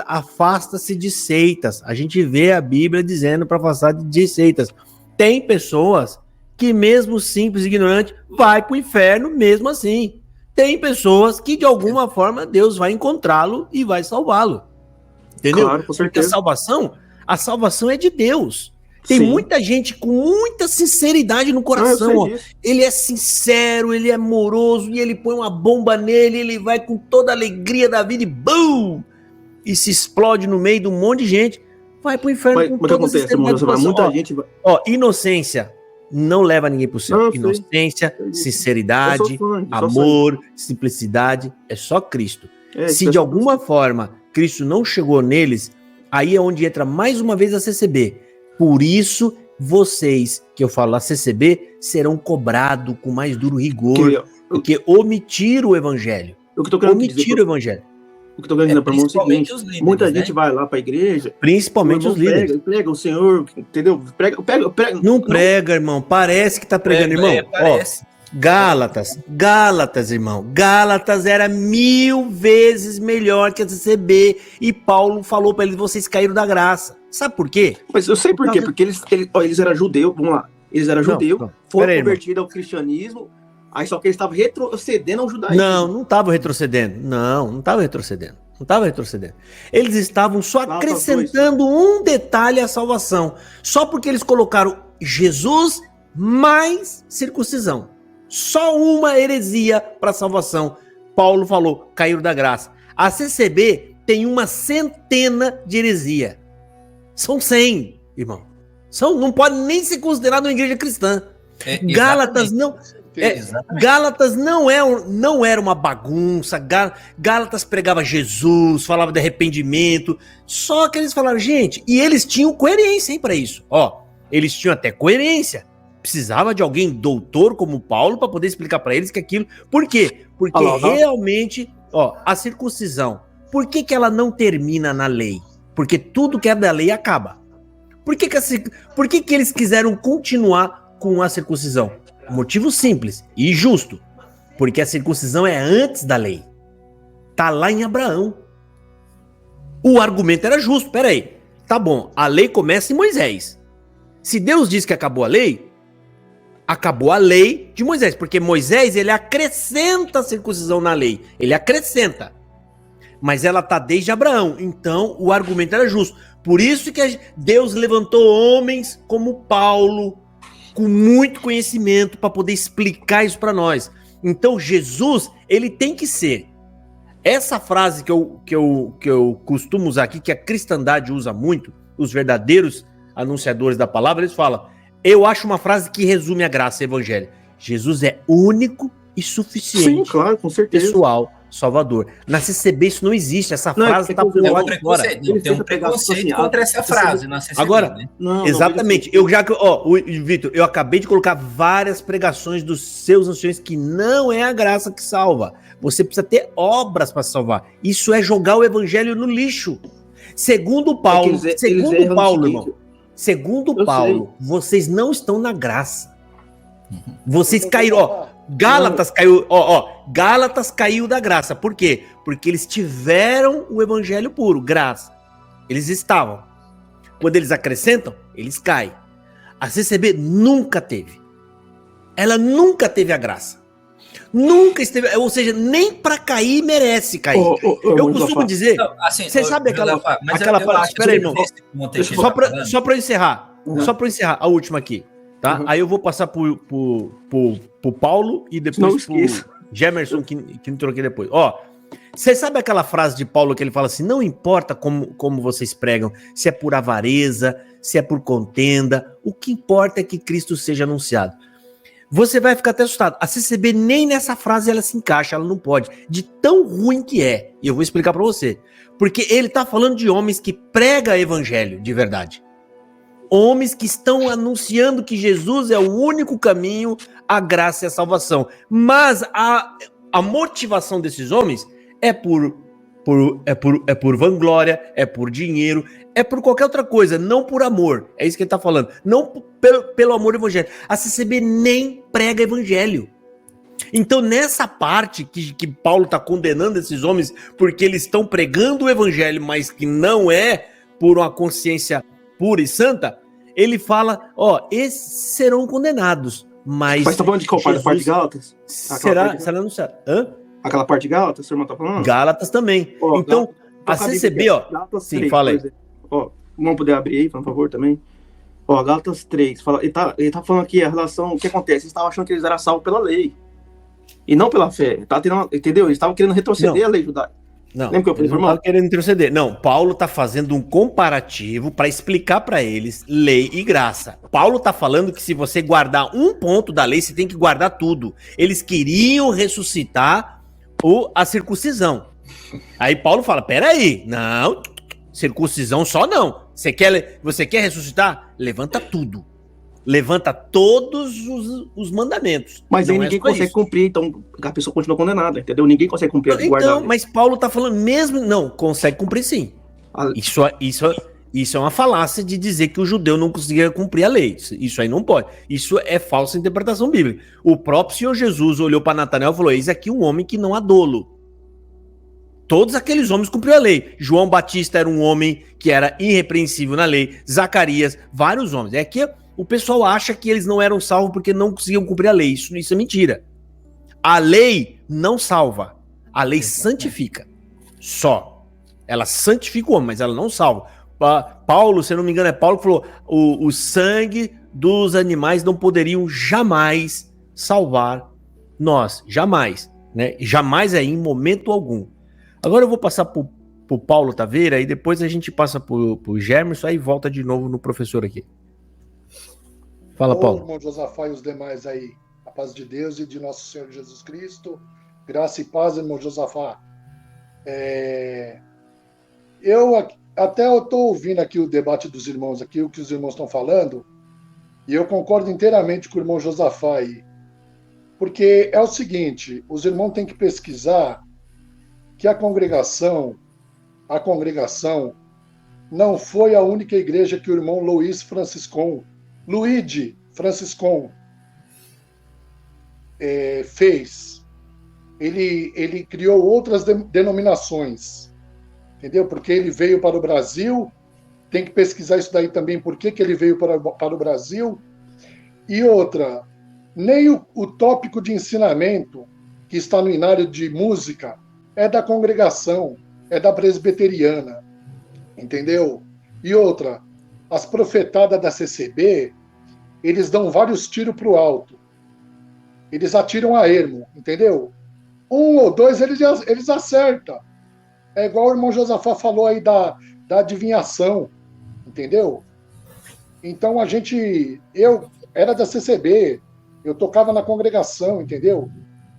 Speaker 1: afasta-se de seitas. A gente vê a Bíblia dizendo para afastar de seitas. Tem pessoas que mesmo simples e ignorante vai para o inferno mesmo assim. Tem pessoas que de alguma forma Deus vai encontrá-lo e vai salvá-lo. Entendeu?
Speaker 2: Claro, com certeza.
Speaker 1: Porque a salvação é de Deus. Tem muita gente com muita sinceridade no coração. Ó. Ele é sincero, ele é amoroso e ele põe uma bomba nele, ele vai com toda a alegria da vida e BUM! E se explode no meio de um monte de gente. Vai pro inferno com toda a sinceridade.
Speaker 2: Muita gente vai...
Speaker 1: Inocência não leva ninguém pro céu.
Speaker 2: Não,
Speaker 1: inocência, sinceridade, amor, simplicidade, é só Cristo. Se de alguma forma Cristo não chegou neles, aí é onde entra mais uma vez a CCB. Por isso, vocês, que eu falo, a CCB, serão cobrados com mais duro rigor, porque omitiram o evangelho. Omitiram o evangelho.
Speaker 2: O que eu tô querendo dizer para o seguinte, muita gente vai lá para a igreja,
Speaker 1: principalmente os líderes.
Speaker 2: Prega o Senhor, entendeu? Prega.
Speaker 1: Não prega, irmão. Parece que tá pregando, irmão. Parece. Gálatas, irmão. Gálatas era 1000 vezes melhor que a CCB. E Paulo falou para eles: vocês caíram da graça. Sabe por quê?
Speaker 2: Mas eu sei por quê. Porque eles eram judeus. Vamos lá. Eles eram judeus, foram convertidos ao cristianismo. Aí só que eles estavam retrocedendo ao judaísmo.
Speaker 1: Não estavam retrocedendo. Não estavam retrocedendo. Eles estavam só acrescentando um detalhe à salvação. Só porque eles colocaram Jesus mais circuncisão. Só uma heresia para salvação. Paulo falou, caíram da graça. A CCB tem uma centena de heresia. São 100, irmão. Não pode nem ser considerado uma igreja cristã. Gálatas não... Gálatas não era uma bagunça. Gálatas pregava Jesus, falava de arrependimento. Só que eles falaram, gente, e eles tinham coerência, hein, para isso. Eles tinham até coerência. Precisava de alguém doutor como Paulo para poder explicar para eles que aquilo. Por quê? Porque realmente, a circuncisão, por que ela não termina na lei? Porque tudo que é da lei acaba. Por que eles quiseram continuar com a circuncisão? Motivo simples e justo, porque a circuncisão é antes da lei. tá lá em Abraão. O argumento era justo, peraí. Tá bom, a lei começa em Moisés. Se Deus diz que acabou a lei de Moisés, porque Moisés, ele acrescenta a circuncisão na lei, ele acrescenta. Mas ela tá desde Abraão, então o argumento era justo. Por isso que Deus levantou homens como Paulo, com muito conhecimento, para poder explicar isso para nós. Então Jesus, ele tem que ser. Essa frase que eu costumo usar aqui, que a cristandade usa muito, os verdadeiros anunciadores da palavra, eles falam, eu acho uma frase que resume a graça, o evangelho. Jesus é único e suficiente.
Speaker 2: Sim, claro, com certeza.
Speaker 1: Pessoal, Salvador. Na CCB isso não existe, essa frase está por lá de fora.
Speaker 6: Tem um preconceito contra essa frase na CCB.
Speaker 1: Agora,
Speaker 6: né?
Speaker 1: exatamente, Vitor, eu acabei de colocar várias pregações dos seus anciões que não é a graça que salva. Você precisa ter obras para salvar. Isso é jogar o evangelho no lixo. Segundo Paulo, irmão, segundo Paulo, vocês não estão na graça. Vocês caíram, Gálatas caiu da graça. Por quê? Porque eles tiveram o evangelho puro, graça. Eles estavam. Quando eles acrescentam, eles caem. A CCB nunca teve. Ela nunca teve a graça. Nunca esteve, ou seja, nem para cair merece cair. Eu costumo dizer, assim, você sabe aquela frase, espera aí, irmão. Só para encerrar, a última aqui, tá? Aí eu vou passar pro Paulo e depois pro Gemerson que entrou aqui depois. Você sabe aquela frase de Paulo que ele fala assim, não importa como vocês pregam, se é por avareza, se é por contenda, o que importa é que Cristo seja anunciado. Você vai ficar até assustado. A CCB nem nessa frase ela se encaixa, ela não pode. De tão ruim que é. E eu vou explicar para você. Porque ele tá falando de homens que pregam evangelho de verdade. Homens que estão anunciando que Jesus é o único caminho, a graça e a salvação. Mas a motivação desses homens é por vanglória, é por dinheiro, é por qualquer outra coisa, não por amor. É isso que ele está falando. Não pelo amor ao evangelho. A CCB nem prega evangelho. Então, nessa parte que Paulo está condenando esses homens porque eles estão pregando o evangelho, mas que não é por uma consciência pura e santa, ele fala, esses serão condenados. Mas
Speaker 2: tá falando de qual parte? Da parte de Gálatas?
Speaker 1: Será anunciado?
Speaker 2: Aquela parte de Gálatas, o irmão tá falando?
Speaker 1: Gálatas também. Então, a CCB,
Speaker 2: Gálatas
Speaker 1: sim,
Speaker 2: 3,
Speaker 1: fala aí.
Speaker 2: Vamos poder abrir aí, por favor, também. Gálatas 3, ele tá falando aqui a relação, o que acontece? Eles estavam achando que eles eram salvos pela lei. E não pela fé. Entendeu? Eles estavam querendo retroceder a lei judaica.
Speaker 1: Não, ele não estava querendo retroceder. Não, Paulo está fazendo um comparativo para explicar para eles lei e graça. Paulo está falando que se você guardar um ponto da lei, você tem que guardar tudo. Eles queriam ressuscitar a circuncisão. Aí Paulo fala, peraí, não, circuncisão só não. Você quer ressuscitar? Levanta tudo. Levanta todos os mandamentos.
Speaker 2: Mas aí ninguém consegue cumprir, então a pessoa continua condenada, entendeu? Ninguém consegue cumprir.
Speaker 1: Então, mas Paulo tá falando mesmo... Não, consegue cumprir sim. Isso é uma falácia de dizer que o judeu não conseguia cumprir a lei. Isso aí não pode. Isso é falsa interpretação bíblica. O próprio Senhor Jesus olhou para Natanael e falou, eis aqui um homem que não há dolo. Todos aqueles homens cumpriram a lei. João Batista era um homem que era irrepreensível na lei. Zacarias, vários homens. É que o pessoal acha que eles não eram salvos porque não conseguiam cumprir a lei. Isso é mentira. A lei não salva. A lei santifica. Só. Ela santifica o homem, mas ela não salva. Paulo, se eu não me engano, é Paulo que falou: o sangue dos animais não poderiam jamais salvar nós. Jamais. Né? Jamais em momento algum. Agora eu vou passar pro Paulo Taveira e depois a gente passa pro Gemerson e volta de novo no professor aqui. Fala, Paulo.
Speaker 7: Irmão Josafá e os demais aí, a paz de Deus e de nosso Senhor Jesus Cristo, graça e paz, irmão Josafá. Eu estou ouvindo aqui o debate dos irmãos aqui, o que os irmãos estão falando, e eu concordo inteiramente com o irmão Josafá aí, porque é o seguinte, os irmãos têm que pesquisar que a congregação não foi a única igreja que o irmão Luigi Franciscon fez. ele criou outras denominações, entendeu? Porque ele veio para o Brasil, tem que pesquisar isso daí também, por que ele veio para o Brasil. E outra, nem o tópico de ensinamento que está no inário de música é da congregação, é da presbiteriana, entendeu? E outra, as profetadas da CCB, eles dão vários tiros para o alto. Eles atiram a ermo, entendeu? 1 ou 2 eles acertam. É igual o irmão Josafá falou aí da adivinhação, entendeu? Então eu era da CCB, eu tocava na congregação, entendeu?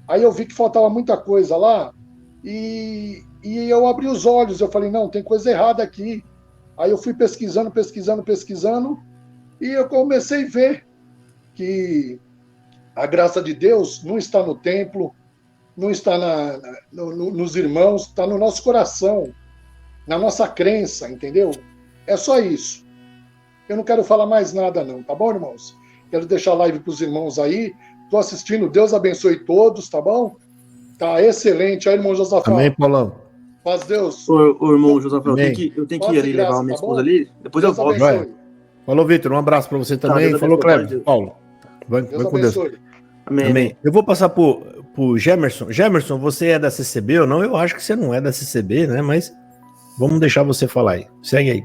Speaker 7: Aí eu vi que faltava muita coisa lá e eu abri os olhos, eu falei, não, tem coisa errada aqui. Aí eu fui pesquisando e eu comecei a ver que a graça de Deus não está no templo, não está nos irmãos, está no nosso coração, na nossa crença, entendeu? É só isso. Eu não quero falar mais nada não, tá bom, irmãos? Quero deixar a live para os irmãos aí. Estou assistindo, Deus abençoe todos, tá bom? Tá excelente. Aí, irmão Josafá.
Speaker 1: Amém, Paulão.
Speaker 7: Paz Deus.
Speaker 2: Ô irmão Josafá, eu
Speaker 1: Amém.
Speaker 2: tenho que ir ali levar a minha esposa ali, depois eu volto.
Speaker 1: Vai. Falou, Vitor. Um abraço para você também.
Speaker 2: Deus
Speaker 1: Falou,
Speaker 2: abençoe,
Speaker 1: Cleber.
Speaker 2: Deus.
Speaker 1: Paulo. Vai com Deus.
Speaker 2: Amém.
Speaker 1: Amém. Eu vou passar pro Gemerson. Gemerson, você é da CCB ou não? Eu acho que você não é da CCB, né? Mas vamos deixar você falar aí. Segue aí.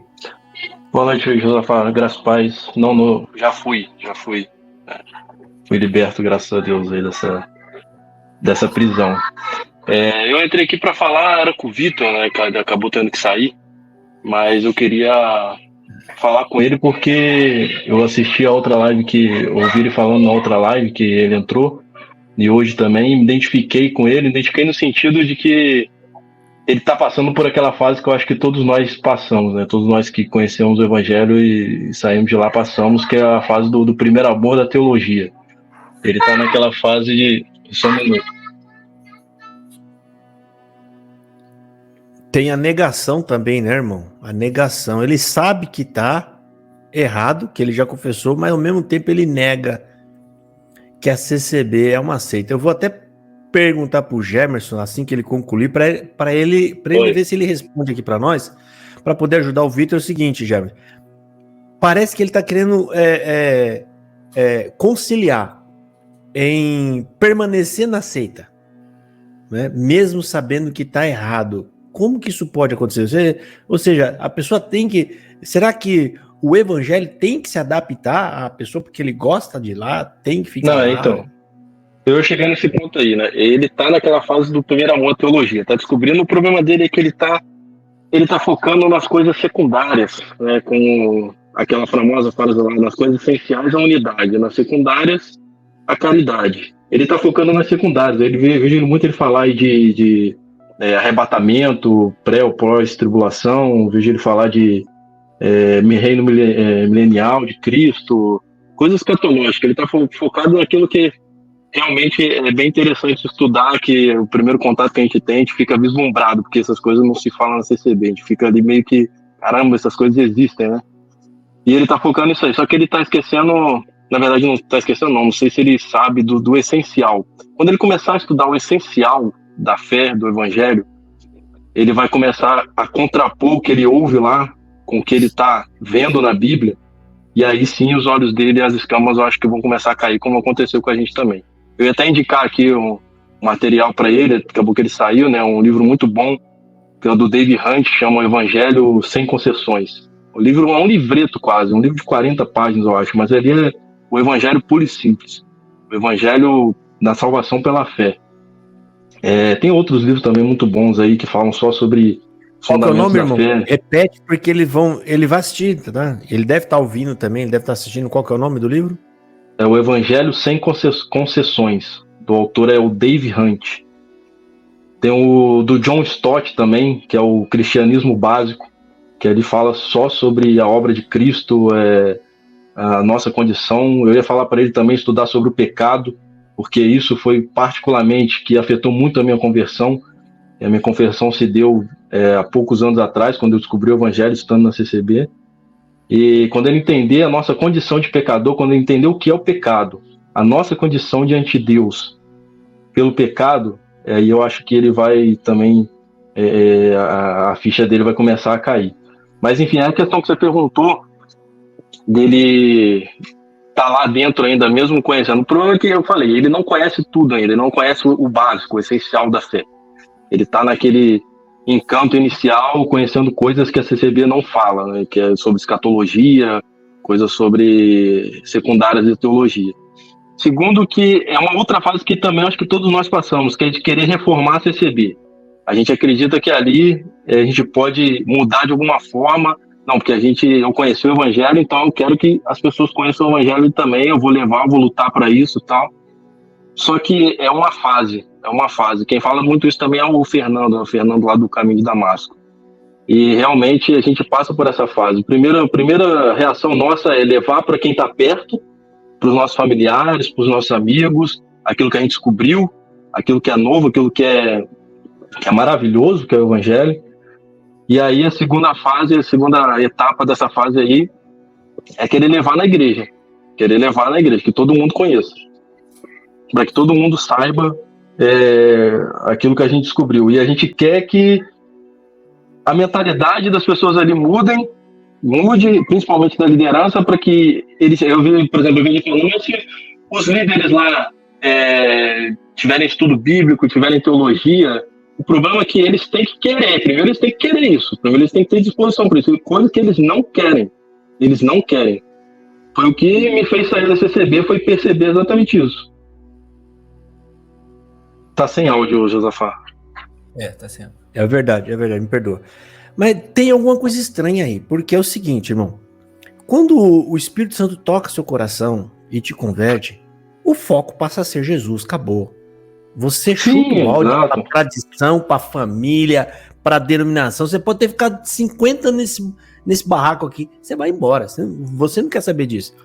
Speaker 8: Boa noite, Josafá. Graças a paz. Não, já fui. Fui liberto, graças a Deus, aí dessa prisão. Eu entrei aqui para falar, era com o Vitor, né? Que acabou tendo que sair. Mas eu queria falar com ele porque eu assisti a outra live ouvi ele falando na outra live que ele entrou, e hoje também me identifiquei com ele, no sentido de que ele está passando por aquela fase que eu acho que todos nós passamos, né? Todos nós que conhecemos o Evangelho e saímos de lá passamos, que é a fase do primeiro amor da teologia. Ele está naquela fase de... Só um minuto.
Speaker 1: Tem a negação também, né, irmão? A negação. Ele sabe que tá errado, que ele já confessou, mas ao mesmo tempo ele nega que a CCB é uma seita. Eu vou até perguntar pro Gemerson, assim que ele concluir, para ele ver se ele responde aqui para nós, para poder ajudar o Vitor. É o seguinte, Gemerson. Parece que ele tá querendo conciliar em permanecer na seita, né? Mesmo sabendo que tá errado. Como que isso pode acontecer? Ou seja, a pessoa tem que... Será que o evangelho tem que se adaptar à pessoa porque ele gosta de ir lá, tem que ficar lá?
Speaker 8: Então, eu cheguei nesse ponto aí, né? Ele tá naquela fase do primeiro amor à teologia, tá descobrindo. O problema dele é que ele tá focando nas coisas secundárias, né? Com aquela famosa frase lá, nas coisas essenciais a unidade, nas secundárias a caridade. Ele tá focando nas secundárias. Vejo muito ele falar aí de arrebatamento, pré ou pós-tribulação, vejo ele falar de reino milenial de Cristo, coisas escatológicas. Ele está focado naquilo que realmente é bem interessante estudar, que o primeiro contato que a gente tem, a gente fica vislumbrado, porque essas coisas não se falam na CCB, a gente fica ali meio que, caramba, essas coisas existem, né? E ele está focando nisso aí, só que ele está esquecendo, na verdade não está esquecendo não sei se ele sabe do essencial. Quando ele começar a estudar o essencial da fé, do evangelho, ele vai começar a contrapor o que ele ouve lá com o que ele está vendo na Bíblia, e aí sim os olhos dele e as escamas eu acho que vão começar a cair, como aconteceu com a gente também. Eu ia até indicar aqui um material para ele, acabou que ele saiu, né, um livro muito bom, que é o do Dave Hunt, chama O Evangelho Sem Concessões. O livro é um livreto quase, um livro de 40 páginas eu acho, mas ali é o Evangelho puro e simples, o Evangelho da salvação pela fé. Tem outros livros também muito bons aí que falam só sobre
Speaker 1: qual que é o nome, irmão?
Speaker 8: Fé.
Speaker 1: Repete, porque ele vai assistir, tá? Ele deve estar ouvindo também, ele deve estar assistindo. Qual que é o nome do livro?
Speaker 8: É o Evangelho Sem Concessões. Do autor é o Dave Hunt. Tem o do John Stott também, que é o Cristianismo Básico, que ele fala só sobre a obra de Cristo, a nossa condição. Eu ia falar para ele também estudar sobre o pecado, porque isso foi particularmente que afetou muito a minha conversão. E a minha conversão se deu há poucos anos atrás, quando eu descobri o Evangelho estando na CCB. E quando ele entender a nossa condição de pecador, quando ele entender o que é o pecado, a nossa condição diante de Deus pelo pecado, aí eu acho que ele vai também, a ficha dele vai começar a cair. Mas enfim, a questão que você perguntou, dele tá lá dentro ainda, mesmo conhecendo. O problema é que eu falei, ele não conhece tudo ainda, ele não conhece o básico, o essencial da fé. Ele tá naquele encanto inicial, conhecendo coisas que a CCB não fala, né? Que é sobre escatologia, coisas sobre secundárias de teologia. Segundo, que é uma outra fase que também acho que todos nós passamos, que é de querer reformar a CCB. A gente acredita que ali a gente pode mudar de alguma forma. Não, porque eu conheci o Evangelho, então eu quero que as pessoas conheçam o Evangelho também, eu vou lutar para isso e tal. Só que é uma fase. Quem fala muito isso também é o Fernando lá do Caminho de Damasco. E realmente a gente passa por essa fase. A primeira reação nossa é levar para quem está perto, para os nossos familiares, para os nossos amigos, aquilo que a gente descobriu, aquilo que é novo, aquilo que é maravilhoso, que é o Evangelho. E aí a segunda etapa dessa fase aí é querer levar na igreja, que todo mundo conheça, para que todo mundo saiba aquilo que a gente descobriu. E a gente quer que a mentalidade das pessoas ali mude, principalmente da liderança, para que eles, por exemplo, eu vi falando, mas se os líderes lá tiverem estudo bíblico, tiverem teologia, o problema é que eles têm que querer. Primeiro eles têm que querer isso. Primeiro eles têm que ter disposição para isso. Coisa que eles não querem. Foi o que me fez sair da CCB, foi perceber exatamente isso. Tá sem áudio, Josafá.
Speaker 6: Tá sem áudio.
Speaker 1: É verdade, me perdoa. Mas tem alguma coisa estranha aí, porque é o seguinte, irmão. Quando o Espírito Santo toca seu coração e te converte, o foco passa a ser Jesus, acabou. Você chuta o balde para a tradição, para a família, para a denominação. Você pode ter ficado 50 nesse barraco aqui. Você vai embora. Você não quer saber disso.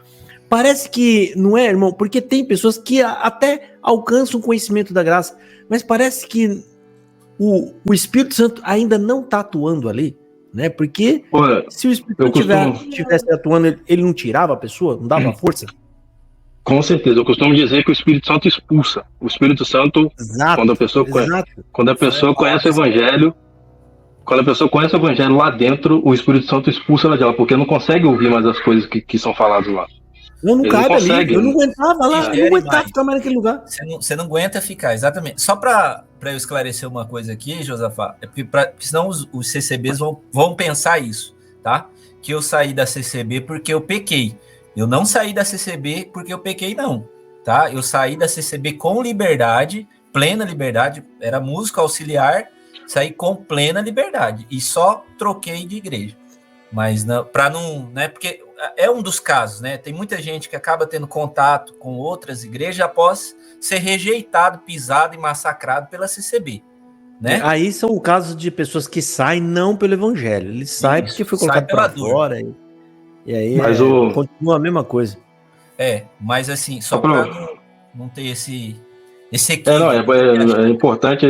Speaker 1: Parece que não é, irmão, porque tem pessoas que até alcançam o conhecimento da graça, mas parece que o Espírito Santo ainda não está atuando ali, né? Porque se o Espírito Santo tivesse atuando, ele não tirava a pessoa, não dava força.
Speaker 8: Com certeza, eu costumo dizer que o Espírito Santo expulsa. O Espírito Santo, quando a pessoa conhece o Evangelho, lá dentro, o Espírito Santo expulsa ela dela, porque não consegue ouvir mais as coisas que são faladas lá.
Speaker 1: Eu não cabe ali, eu não aguentava lá, eu não aguentava ficar mais naquele lugar.
Speaker 6: Você não aguenta ficar, exatamente. Só para eu esclarecer uma coisa aqui, Josafá, porque senão os CCBs vão pensar isso, tá? Que eu saí da CCB porque eu pequei. Eu não saí da CCB porque eu pequei, não, tá? Eu saí da CCB com liberdade, plena liberdade, era músico auxiliar, saí com plena liberdade e só troquei de igreja. Mas para não, né? Porque é um dos casos, né? Tem muita gente que acaba tendo contato com outras igrejas após ser rejeitado, pisado e massacrado pela CCB, né?
Speaker 1: Aí são o caso de pessoas que saem não pelo evangelho, eles saem porque foi colocado para fora e aí continua a mesma coisa.
Speaker 6: Mas assim, só para não ter esse equilíbrio.
Speaker 8: É importante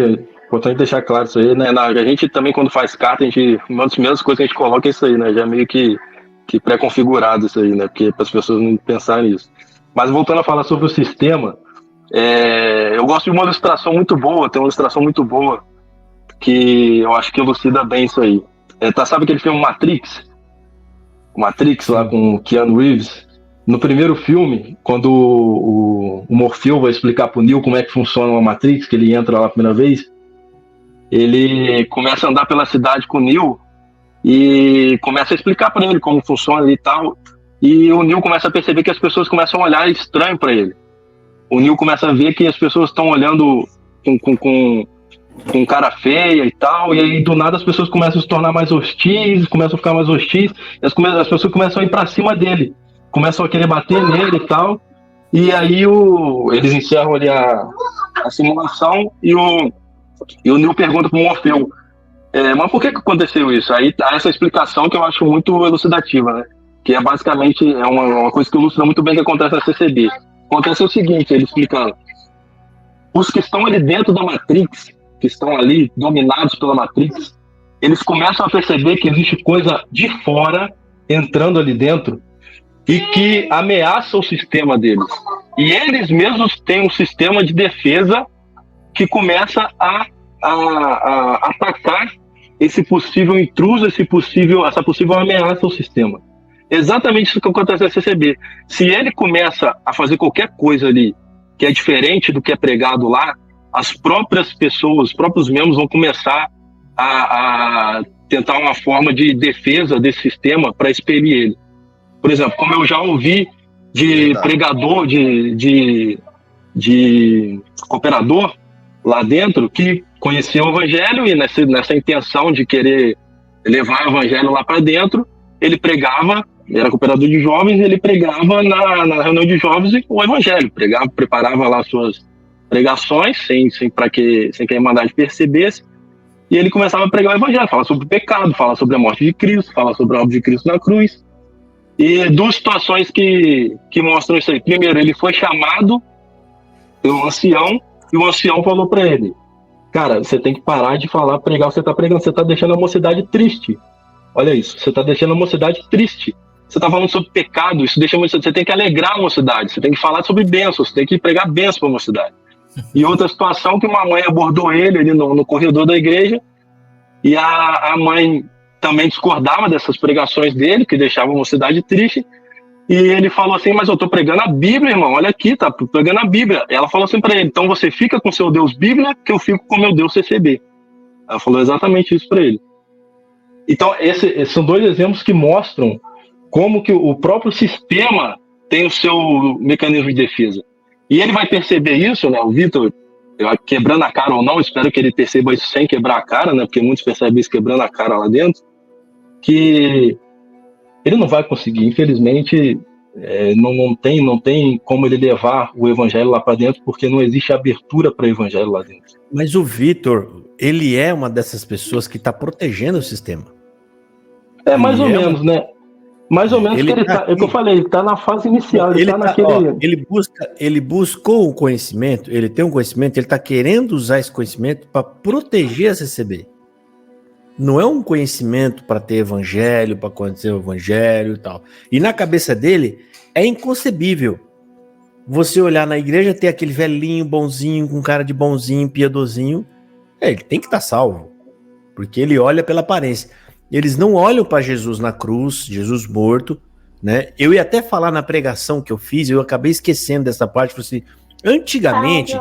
Speaker 8: deixar claro isso aí, né? A gente também, quando faz carta, uma das primeiras coisas que a gente coloca é isso aí, né? Já meio que pré-configurado isso aí, né? Porque para as pessoas não pensarem nisso. Mas voltando a falar sobre o sistema, eu gosto de uma ilustração muito boa, tem uma ilustração muito boa que eu acho que elucida bem isso aí. Sabe aquele filme Matrix? Matrix, lá com o Keanu Reeves? No primeiro filme, quando o Morfeu vai explicar pro Neo como é que funciona uma Matrix, que ele entra lá a primeira vez, ele começa a andar pela cidade com o Neo e começa a explicar para ele como funciona e tal, e o Neo começa a perceber que as pessoas começam a olhar estranho para ele. O Neo começa a ver que as pessoas estão olhando com cara feia e tal, e aí do nada as pessoas começam a se tornar mais hostis, começam a ficar mais hostis, e as pessoas começam a ir para cima dele, começam a querer bater nele e tal, e aí eles encerram ali a simulação e o Neo pergunta pro Morfeu, mas por que aconteceu isso? Aí há essa explicação que eu acho muito elucidativa, né? Que é basicamente uma coisa que ilustra muito bem o que acontece na CCB. Acontece o seguinte, ele explicando, os que estão ali dentro da Matrix, que estão ali dominados pela Matrix, eles começam a perceber que existe coisa de fora entrando ali dentro e que ameaça o sistema deles. E eles mesmos têm um sistema de defesa que começa a atacar esse possível intruso, essa possível ameaça ao sistema. Exatamente isso que acontece na CCB. Se ele começa a fazer qualquer coisa ali que é diferente do que é pregado lá, as próprias pessoas, os próprios membros vão começar a tentar uma forma de defesa desse sistema para expelir ele. Por exemplo, como eu já ouvi de pregador, de cooperador lá dentro, que conhecia o evangelho e nessa intenção de querer levar o evangelho lá para dentro, ele pregava, era cooperador de jovens, ele pregava na reunião de jovens o evangelho, preparava lá suas pregações, sem que a Irmandade percebesse, e ele começava a pregar o evangelho, falar sobre o pecado, falar sobre a morte de Cristo, falar sobre a obra de Cristo na cruz. E duas situações que mostram isso aí. Primeiro, ele foi chamado pelo ancião, e o ancião falou para ele: cara, você tem que parar de pregar o que você está pregando, você está deixando a mocidade triste. Olha isso, você está deixando a mocidade triste. Você está falando sobre pecado, isso deixa você tem que alegrar a mocidade, você tem que falar sobre bênçãos, você tem que pregar bênçãos para a mocidade. E outra situação que uma mãe abordou ele ali no corredor da igreja, e a mãe também discordava dessas pregações dele, que deixavam a mocidade triste, e ele falou assim: mas eu estou pregando a Bíblia, irmão, olha aqui, tá pregando a Bíblia. Ela falou assim para ele: então você fica com seu Deus Bíblia, que eu fico com meu Deus CCB. Ela falou exatamente isso para ele. Então, esses são dois exemplos que mostram como que o próprio sistema tem o seu mecanismo de defesa. E ele vai perceber isso, né? O Vitor, quebrando a cara ou não, espero que ele perceba isso sem quebrar a cara, né? Porque muitos percebem isso quebrando a cara lá dentro, que ele não vai conseguir, infelizmente, não tem como ele levar o evangelho lá para dentro, porque não existe abertura para o evangelho lá dentro.
Speaker 1: Mas o Vitor, ele é uma dessas pessoas que está protegendo o sistema.
Speaker 8: Mais ou menos, né? Mais ou menos, ele tá, é o que eu falei, ele está na fase inicial, ele está naquele...
Speaker 1: Ele buscou o conhecimento, ele tem um conhecimento, ele está querendo usar esse conhecimento para proteger a CCB. Não é um conhecimento para ter evangelho, para conhecer o evangelho e tal. E na cabeça dele, é inconcebível você olhar na igreja, ter aquele velhinho bonzinho, com cara de bonzinho, piedosinho. Ele tem que estar salvo, porque ele olha pela aparência. Eles não olham para Jesus na cruz, Jesus morto, né? Eu ia até falar na pregação que eu fiz, eu acabei esquecendo dessa parte. Assim, antigamente,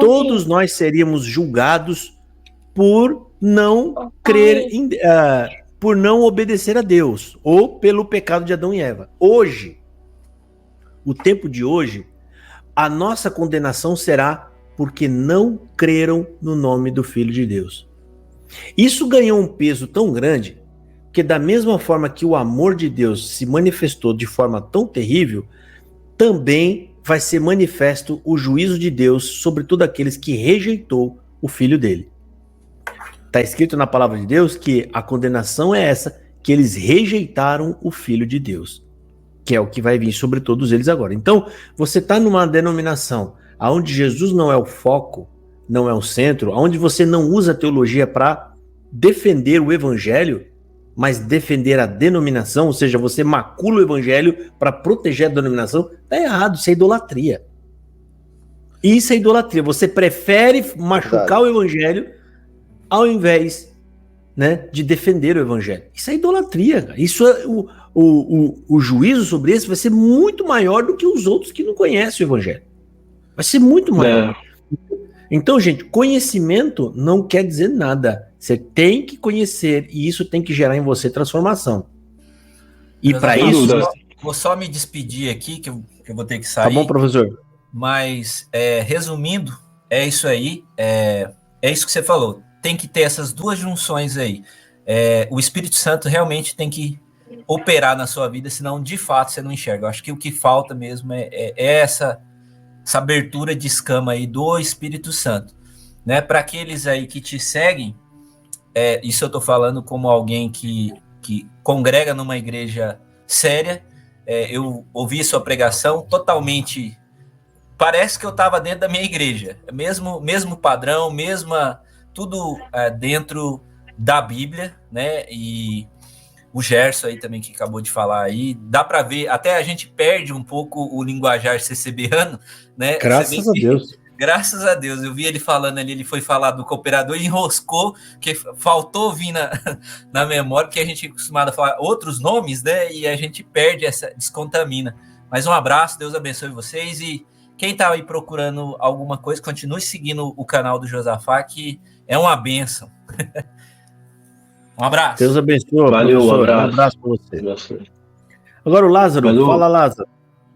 Speaker 1: todos nós seríamos julgados por não crer, por não obedecer a Deus, ou pelo pecado de Adão e Eva. Hoje, o tempo de hoje, a nossa condenação será porque não creram no nome do Filho de Deus. Isso ganhou um peso tão grande que, da mesma forma que o amor de Deus se manifestou de forma tão terrível, também vai ser manifesto o juízo de Deus sobre todos aqueles que rejeitou o Filho dele. Está escrito na palavra de Deus que a condenação é essa, que eles rejeitaram o Filho de Deus, que é o que vai vir sobre todos eles agora. Então, você está numa denominação onde Jesus não é o foco, não é o centro, onde você não usa a teologia para defender o evangelho, mas defender a denominação, ou seja, você macula o evangelho para proteger a denominação, tá errado, isso é idolatria. Isso é idolatria, você prefere machucar o evangelho ao invés, né, de defender o evangelho. Isso é idolatria, cara. Isso é o juízo sobre isso vai ser muito maior do que os outros que não conhecem o evangelho. Vai ser muito maior. Então, gente, conhecimento não quer dizer nada. Você tem que conhecer e isso tem que gerar em você transformação. E para isso...
Speaker 6: Vou só me despedir aqui, que eu vou ter que sair.
Speaker 1: Tá bom, professor.
Speaker 6: Mas, resumindo, é isso aí. É isso que você falou. Tem que ter essas duas junções aí. O Espírito Santo realmente tem que operar na sua vida, senão, de fato, você não enxerga. Eu acho que o que falta mesmo é essa abertura de escama aí do Espírito Santo, né? Para aqueles aí que te seguem, isso eu tô falando como alguém que congrega numa igreja séria. Eu ouvi sua pregação totalmente, parece que eu estava dentro da minha igreja, mesmo padrão, tudo dentro da Bíblia, né? E o Gerson aí também que acabou de falar aí, dá para ver, até a gente perde um pouco o linguajar CCBano, né?
Speaker 1: Graças a Deus.
Speaker 6: Graças a Deus, eu vi ele falando ali, ele foi falar do cooperador e enroscou, que faltou vir na memória, porque a gente é acostumado a falar outros nomes, né? E a gente perde descontamina. Mas um abraço, Deus abençoe vocês. E quem tá aí procurando alguma coisa, continue seguindo o canal do Josafá, que é uma bênção. Um abraço.
Speaker 1: Deus abençoe.
Speaker 8: Valeu,
Speaker 1: professor.
Speaker 8: um abraço
Speaker 1: Pra você. Agora o Lázaro,
Speaker 8: Valeu.
Speaker 1: fala, Lázaro.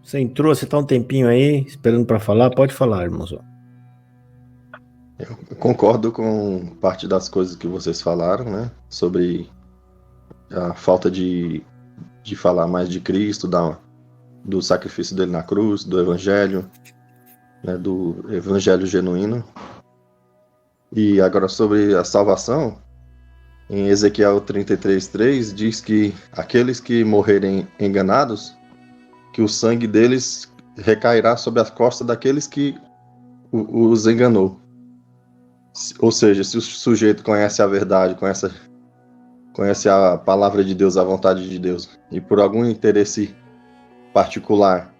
Speaker 1: Você entrou, você tá um tempinho aí, esperando para falar. Pode falar, irmãozão.
Speaker 4: Eu concordo com parte das coisas que vocês falaram, né? Sobre a falta de falar mais de Cristo, do sacrifício dele na cruz, do evangelho, né? Do evangelho genuíno. E agora sobre a salvação, em Ezequiel 33:3 diz que aqueles que morrerem enganados, que o sangue deles recairá sobre as costas daqueles que os enganou. Ou seja, se o sujeito conhece a verdade, conhece a palavra de Deus, a vontade de Deus, e por algum interesse particular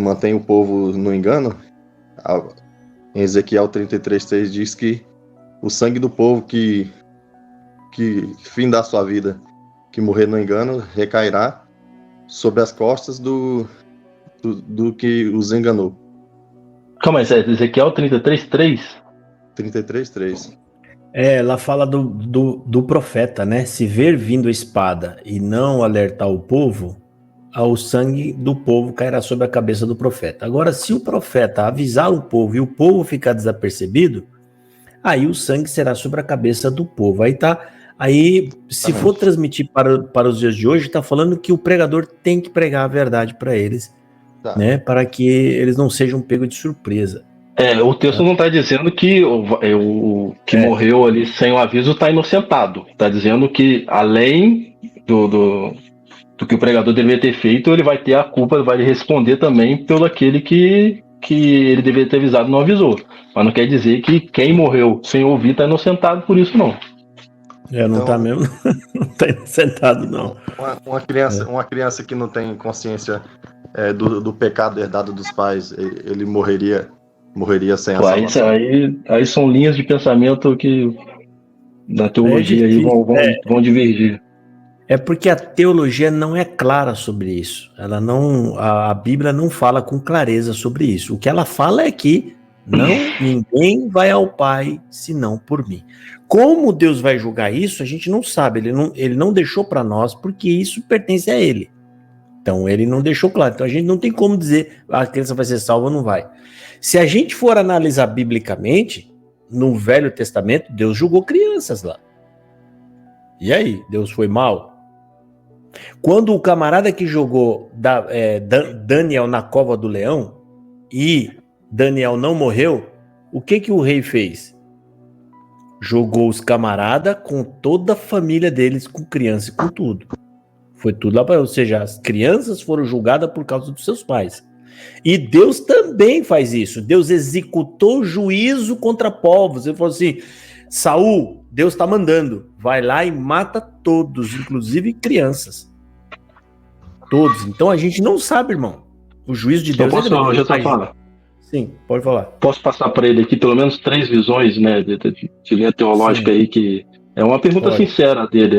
Speaker 4: mantém o povo no engano, em Ezequiel 33:3 diz que o sangue do povo que findar sua vida, que morrer no engano, recairá sobre as costas do que os enganou.
Speaker 8: Calma aí, Ezequiel 33:3?
Speaker 4: 33:3.
Speaker 1: Ela fala do profeta, né? Se ver vindo a espada e não alertar o povo, o sangue do povo cairá sobre a cabeça do profeta. Agora, se o profeta avisar o povo e o povo ficar desapercebido, aí o sangue será sobre a cabeça do povo. Aí, se for transmitir para os dias de hoje, está falando que o pregador tem que pregar a verdade para eles, né? Para que eles não sejam pegos de surpresa.
Speaker 8: O texto não está dizendo que o que morreu ali sem o aviso está inocentado. Está dizendo que, além do que o pregador deveria ter feito, ele vai ter a culpa, vai responder também pelo aquele que ele deveria ter avisado e não avisou. Mas não quer dizer que quem morreu sem ouvir está inocentado por isso, não.
Speaker 1: Não está mesmo, não está inocentado, não.
Speaker 4: Uma criança que não tem consciência do pecado herdado dos pais, ele morreria sem a salvação.
Speaker 8: Aí são linhas de pensamento que na teologia aí vão divergir.
Speaker 1: É porque a teologia não é clara sobre isso. A Bíblia não fala com clareza sobre isso. O que ela fala é que ninguém vai ao Pai senão por mim. Como Deus vai julgar isso, a gente não sabe. Ele não deixou para nós, porque isso pertence a Ele. Então, Ele não deixou claro. Então, a gente não tem como dizer a criança vai ser salva ou não vai. Se a gente for analisar biblicamente, no Velho Testamento, Deus julgou crianças lá. E aí, Deus foi mal? Quando o camarada que jogou Daniel na cova do leão e Daniel não morreu, o que o rei fez? Jogou os camaradas com toda a família deles, com criança e com tudo. Foi tudo lá para, ou seja, as crianças foram julgadas por causa dos seus pais. E Deus também faz isso. Deus executou juízo contra povos. Ele falou assim: Saul, Deus está mandando, vai lá e mata todos, inclusive crianças. Todos. Então a gente não sabe, irmão. O juízo de Deus. Sim, pode falar.
Speaker 8: Posso passar para ele aqui pelo menos 3 visões, né, de linha teológica. Sim. Aí, que é uma pergunta sincera dele,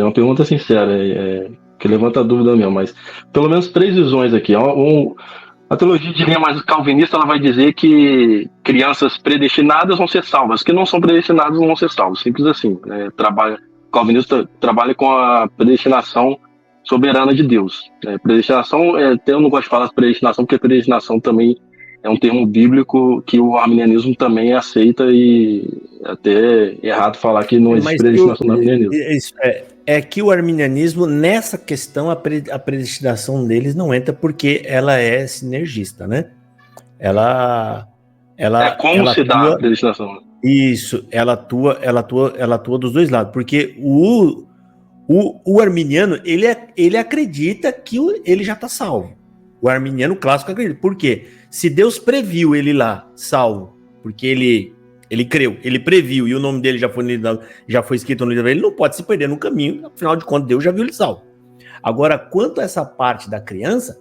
Speaker 8: que levanta dúvida mesmo, mas pelo menos 3 visões aqui. A teologia de linha mais calvinista, ela vai dizer que crianças predestinadas vão ser salvas, que não são predestinadas não vão ser salvas, simples assim. Né? O calvinista trabalha com a predestinação soberana de Deus. Predestinação, eu não gosto de falar de predestinação, porque predestinação também é um termo bíblico que o arminianismo também aceita, e até é errado falar que não existe predestinação no arminianismo.
Speaker 1: É que o arminianismo, nessa questão, a predestinação deles não entra, porque ela é sinergista, né? Ela
Speaker 8: se dá a predestinação.
Speaker 1: Isso, ela atua dos dois lados, porque o arminiano, ele acredita que ele já está salvo. O arminiano clássico acredita. Por quê? Se Deus previu ele lá, salvo, porque ele creu, ele previu, e o nome dele já foi escrito no livro, ele não pode se perder no caminho, afinal de contas, Deus já viu ele salvo. Agora, quanto a essa parte da criança,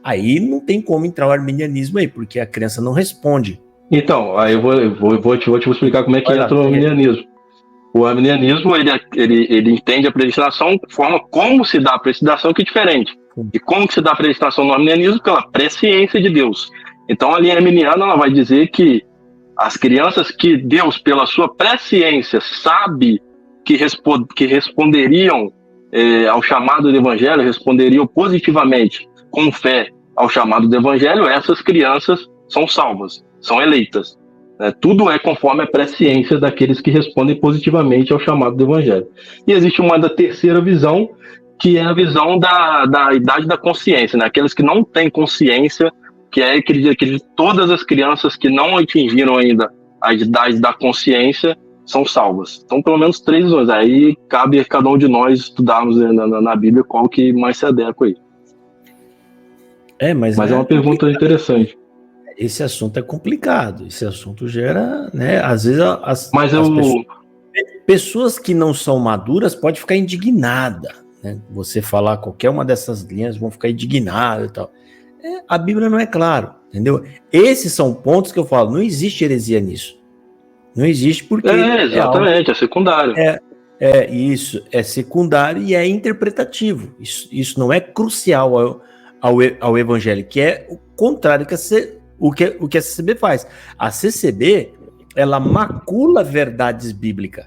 Speaker 1: aí não tem como entrar o arminianismo aí, porque a criança não responde
Speaker 8: Então, aí eu vou te explicar como é que
Speaker 1: Vai lá,
Speaker 8: entra o arminianismo. O arminianismo, ele entende a predestinação de forma como se dá a predestinação, que é diferente. E como que se dá a predestinação no arminianismo? Pela presciência de Deus. Então, a linha arminiana ela vai dizer que as crianças que Deus, pela sua presciência, sabe que responderiam ao chamado do evangelho, responderiam positivamente, com fé, ao chamado do evangelho, essas crianças são salvas, são eleitas. Tudo é conforme a presciência daqueles que respondem positivamente ao chamado do evangelho. E existe uma da terceira visão, que é a visão da idade da consciência, né? Aqueles que não têm consciência, que é que todas as crianças que não atingiram ainda a idade da consciência são salvas. Então, pelo menos 3 visões. Aí cabe a cada um de nós estudarmos na Bíblia qual que mais se adequa aí.
Speaker 1: Mas
Speaker 8: é uma pergunta interessante.
Speaker 1: Esse assunto é complicado. Esse assunto gera, né? Às vezes pessoas que não são maduras podem ficar indignadas, né? Você falar qualquer uma dessas linhas vão ficar indignadas e tal. A Bíblia não é claro, entendeu? Esses são pontos que eu falo. Não existe heresia nisso. Não existe porque
Speaker 8: exatamente, é secundário.
Speaker 1: Isso é secundário e é interpretativo. Isso não é crucial ao evangelho, que é o contrário o que a CCB faz. A CCB, ela macula verdades bíblicas,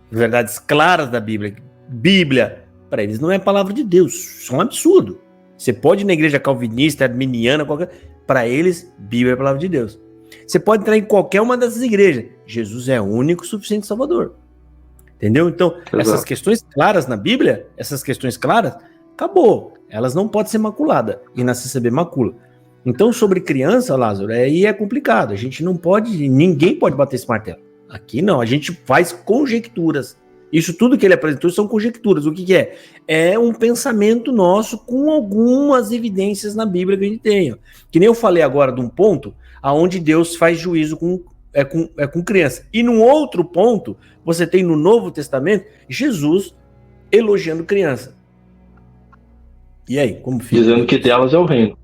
Speaker 1: verdades claras da Bíblia. Bíblia, para eles, não é a palavra de Deus. Isso é um absurdo. Você pode ir na igreja calvinista, arminiana, para eles, Bíblia é a palavra de Deus. Você pode entrar em qualquer uma dessas igrejas. Jesus é o único, suficiente Salvador. Entendeu? Então, essas questões claras na Bíblia, acabou. Elas não podem ser maculadas. E na CCB macula. Então, sobre criança, Lázaro, aí é complicado. A gente não pode, ninguém pode bater esse martelo. Aqui não, a gente faz conjecturas. Isso tudo que ele apresentou são conjecturas. O que é? É um pensamento nosso com algumas evidências na Bíblia que a gente tem. Que nem eu falei agora de um ponto onde Deus faz juízo com criança. E num outro ponto, você tem no Novo Testamento, Jesus elogiando criança. E aí, como fica?
Speaker 8: Dizendo que delas é o reino.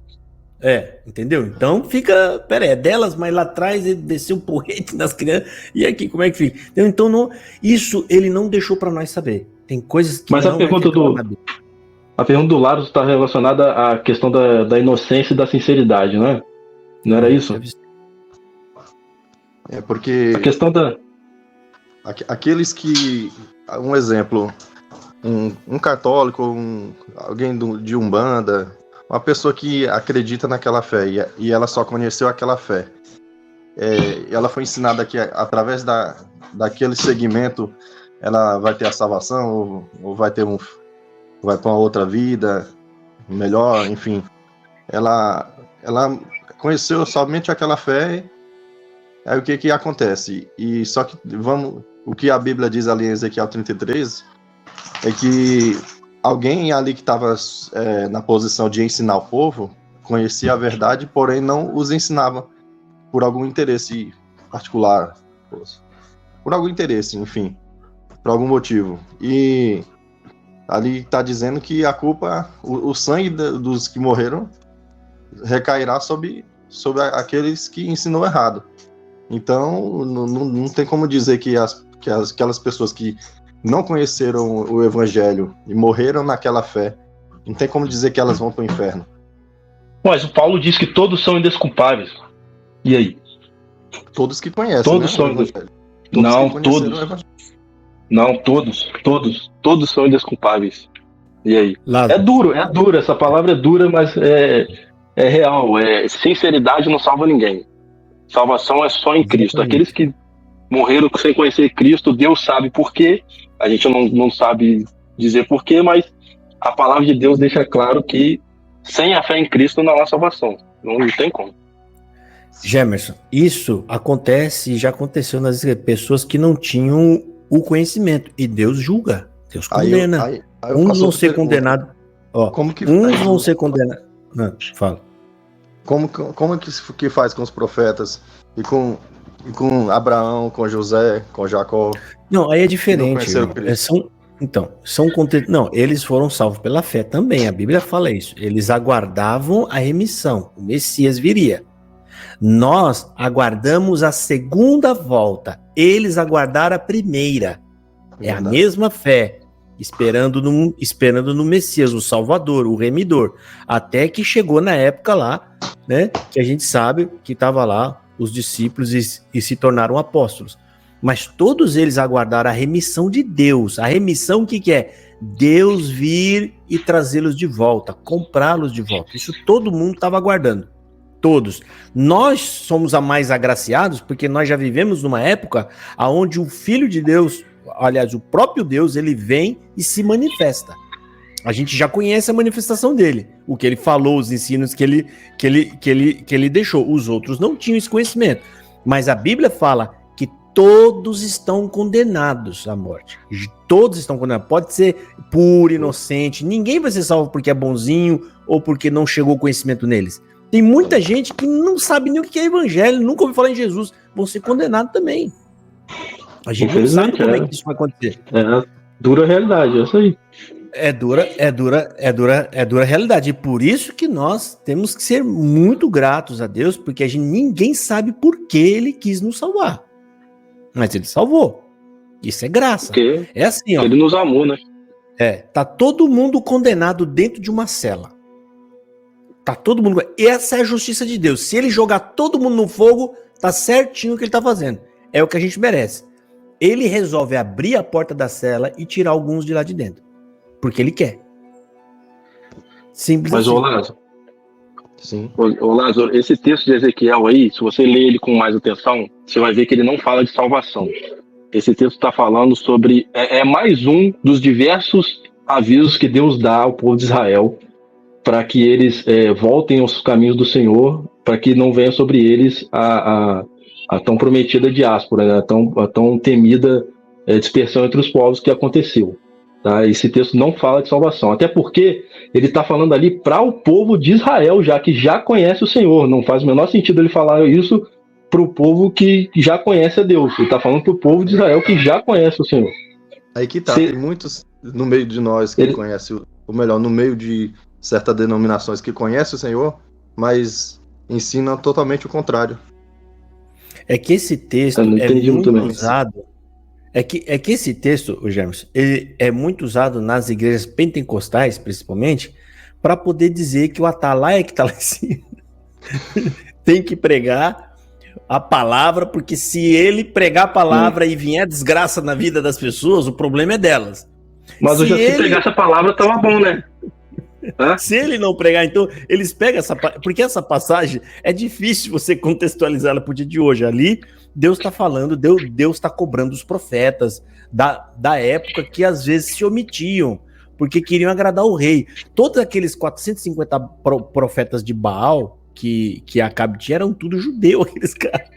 Speaker 1: Entendeu? Então fica, é delas, mas lá atrás ele desceu o porrete nas crianças, e aqui, como é que fica? Então não, isso ele não deixou para nós saber. Tem coisas que
Speaker 8: mas a pergunta do Laros está relacionada à questão da inocência e da sinceridade, não é? Não era isso?
Speaker 4: É porque
Speaker 8: a questão
Speaker 4: aqueles que, um exemplo, um católico, alguém de Umbanda, uma pessoa que acredita naquela fé e ela só conheceu aquela fé, ela foi ensinada que através daquele segmento ela vai ter a salvação ou vai para uma outra vida melhor, enfim. Ela conheceu somente aquela fé. Aí o que acontece? E só que o que a Bíblia diz ali em Ezequiel 33 é que alguém ali que estava na posição de ensinar o povo conhecia a verdade, porém não os ensinava por algum interesse particular, por algum interesse, enfim, por algum motivo. E ali está dizendo que a culpa, o sangue dos que morreram recairá sobre aqueles que ensinou errado. Então não tem como dizer que aquelas pessoas que não conheceram o evangelho e morreram naquela fé, não tem como dizer que elas vão para o inferno.
Speaker 8: Mas o Paulo diz que todos são indesculpáveis. E aí?
Speaker 4: Todos que conhecem,
Speaker 8: todos são
Speaker 4: indesculpáveis.
Speaker 8: Não, todos. Não, todos são indesculpáveis. E aí?
Speaker 1: Lázaro.
Speaker 8: É duro, essa palavra é dura, mas é real. Sinceridade não salva ninguém. Salvação é só em Cristo. Aqueles que morreram sem conhecer Cristo, Deus sabe por quê. A gente não sabe dizer por quê, mas a palavra de Deus deixa claro que sem a fé em Cristo não há salvação. Não tem como.
Speaker 1: Gemerson, isso acontece e já aconteceu nas pessoas que não tinham o conhecimento. E Deus julga, Deus condena.
Speaker 4: Aí
Speaker 1: uns vão ser condenados. Uns vão ser condenados. Fala.
Speaker 4: Como que faz com os profetas e com Abraão, com José, com Jacó?
Speaker 1: Não, aí é diferente. Não, eles foram salvos pela fé também. A Bíblia fala isso. Eles aguardavam a remissão. O Messias viria. Nós aguardamos a segunda volta, eles aguardaram a primeira. É a mesma fé, esperando no Messias, o Salvador, o Remidor, até que chegou na época lá, né, que a gente sabe que estava lá os discípulos e se tornaram apóstolos. Mas todos eles aguardaram a remissão de Deus. A remissão, o que é? Deus vir e trazê-los de volta, comprá-los de volta. Isso todo mundo estava aguardando. Todos. Nós somos a mais agraciados porque nós já vivemos numa época onde o Filho de Deus, aliás, o próprio Deus, ele vem e se manifesta. A gente já conhece a manifestação dele, o que ele falou, os ensinos que ele deixou. Os outros não tinham esse conhecimento. Mas a Bíblia fala que todos estão condenados à morte. Todos estão condenados. Pode ser puro, inocente. Ninguém vai ser salvo porque é bonzinho ou porque não chegou o conhecimento neles. Tem muita gente que não sabe nem o que é evangelho, nunca ouviu falar em Jesus. Vão ser condenados também. A gente não sabe como é que isso vai acontecer.
Speaker 8: É dura realidade, é isso aí.
Speaker 1: É dura realidade. E por isso que nós temos que ser muito gratos a Deus, porque ninguém sabe por que ele quis nos salvar. Mas ele salvou. Isso é graça.
Speaker 8: Porque
Speaker 1: é assim, ó.
Speaker 8: Ele nos amou, né?
Speaker 1: Tá todo mundo condenado dentro de uma cela. Tá todo mundo. Essa é a justiça de Deus. Se ele jogar todo mundo no fogo, tá certinho o que ele tá fazendo. É o que a gente merece. Ele resolve abrir a porta da cela e tirar alguns de lá de dentro. Porque ele quer. Simples.
Speaker 8: Mas,
Speaker 1: assim.
Speaker 8: ô Lázaro.
Speaker 4: Sim.
Speaker 8: Ô Lázaro, esse texto de Ezequiel aí, se você ler ele com mais atenção, você vai ver que ele não fala de salvação. Esse texto está falando sobre... É mais um dos diversos avisos que Deus dá ao povo de Israel para que eles voltem aos caminhos do Senhor, para que não venha sobre eles a tão prometida diáspora, né? a tão temida dispersão entre os povos que aconteceu. Tá? Esse texto não fala de salvação, até porque ele está falando ali para o povo de Israel, já que já conhece o Senhor. Não faz o menor sentido ele falar isso para o povo que já conhece a Deus. Ele está falando para o povo de Israel que já conhece o Senhor.
Speaker 4: Aí que tá, tem muitos no meio de nós que conhecem, ou melhor, no meio de certas denominações que conhecem o Senhor, mas ensinam totalmente o contrário.
Speaker 1: É que esse texto é muito usado. É que esse texto, o James, ele é muito usado nas igrejas pentecostais, principalmente, para poder dizer que o atalaia que está lá em cima tem que pregar a palavra, porque se ele pregar a palavra e vier desgraça na vida das pessoas, o problema é delas.
Speaker 8: Mas se pregar essa palavra, tava bom, né?
Speaker 1: Se ele não pregar, então, eles pegam porque essa passagem é difícil você contextualizá-la pro dia de hoje. Ali, Deus está falando, Deus está cobrando os profetas da época que às vezes se omitiam, porque queriam agradar o rei. Todos aqueles 450 profetas de Baal que Acabe tinha eram tudo judeu, aqueles caras.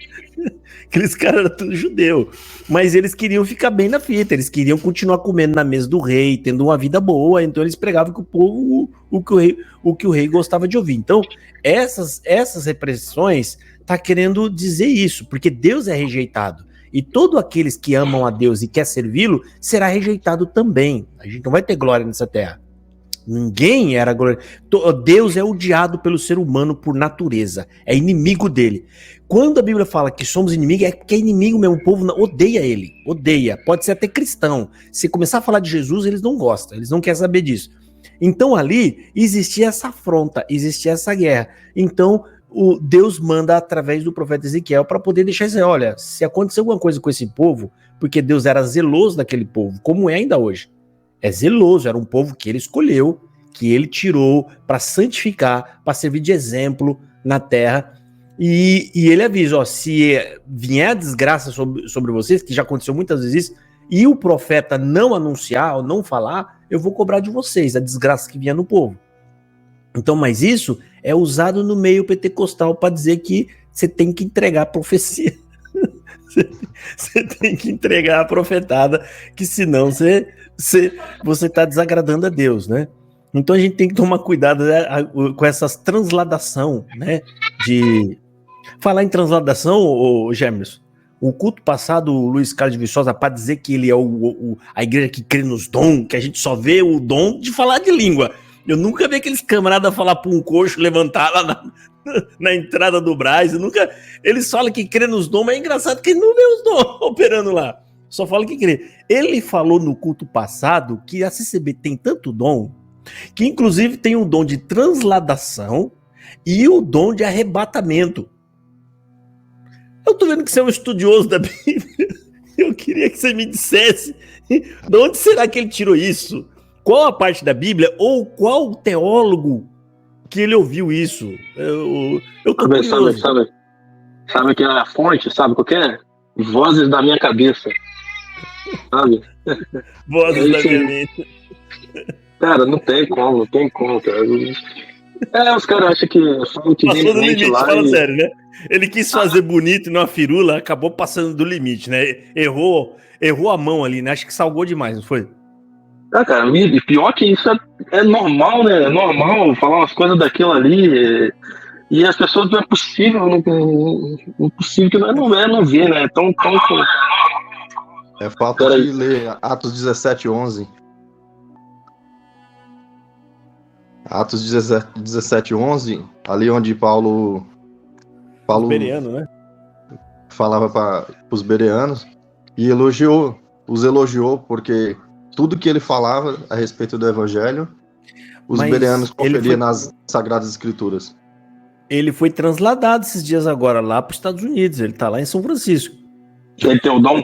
Speaker 1: Aqueles caras eram tudo judeu. Mas eles queriam ficar bem na fita, eles queriam continuar comendo na mesa do rei, tendo uma vida boa, então eles pregavam que o povo, o que o rei gostava de ouvir. Então, essas repressões tá querendo dizer isso, porque Deus é rejeitado. E todos aqueles que amam a Deus e quer servi-lo, será rejeitado também. A gente não vai ter glória nessa terra. Ninguém era glória. Deus é odiado pelo ser humano por natureza. É inimigo dele. Quando a Bíblia fala que somos inimigos, é porque é inimigo mesmo. O povo odeia ele. Odeia. Pode ser até cristão. Se começar a falar de Jesus, eles não gostam. Eles não querem saber disso. Então ali existia essa afronta, existia essa guerra. Então Deus manda através do profeta Ezequiel para poder deixar isso aí. Olha, se acontecer alguma coisa com esse povo, porque Deus era zeloso daquele povo, como é ainda hoje. É zeloso, era um povo que ele escolheu, que ele tirou para santificar, para servir de exemplo na terra. E ele avisa, ó, se vier a desgraça sobre vocês, que já aconteceu muitas vezes isso, e o profeta não anunciar ou não falar, eu vou cobrar de vocês a desgraça que vier no povo. Então, mas isso é usado no meio pentecostal para dizer que você tem que entregar a profecia. Você tem que entregar a profetada, que senão você está desagradando a Deus, né? Então a gente tem que tomar cuidado, né, com essas transladação, né? De falar em transladação, o Gemerson, o culto passado, o Luiz Carlos de Viçosa, para dizer que ele é a igreja que crê nos dons, que a gente só vê o dom de falar de língua. Eu nunca vi aqueles camaradas falar pra um coxo levantar lá na entrada do Brás. Eles falam que crê nos dons, mas é engraçado que ele não vê os dons operando lá. Só fala que crê. Ele falou no culto passado que a CCB tem tanto dom, que inclusive tem o dom de transladação e o dom de arrebatamento. Eu tô vendo que você é um estudioso da Bíblia. Eu queria que você me dissesse de onde será que ele tirou isso? Qual a parte da Bíblia ou qual teólogo que ele ouviu isso? Eu tô curioso.
Speaker 8: Sabe que é a fonte? Sabe qual que é? Vozes da minha cabeça. Sabe?
Speaker 1: Vozes da minha mente.
Speaker 8: Cara, não tem como, cara. Os caras acham que falam que
Speaker 1: passou do limite,
Speaker 8: lá
Speaker 1: fala sério, né? Ele quis fazer bonito numa firula, acabou passando do limite, né? Errou a mão ali, né? Acho que salgou demais, não foi?
Speaker 8: Cara, e pior que isso é normal, né? É normal falar umas coisas daquilo ali. E as pessoas não é possível, não é possível que não vê, né? Tão...
Speaker 4: É falta de ler Atos 17:11. Atos 17:11, ali onde Paulo
Speaker 1: Bereano, né?
Speaker 4: Falava para os bereanos e os elogiou, porque tudo que ele falava a respeito do evangelho, os bereanos conferiam nas Sagradas Escrituras.
Speaker 1: Ele foi transladado esses dias agora lá para os Estados Unidos, ele tá lá em São Francisco.
Speaker 8: Ele tem o dom?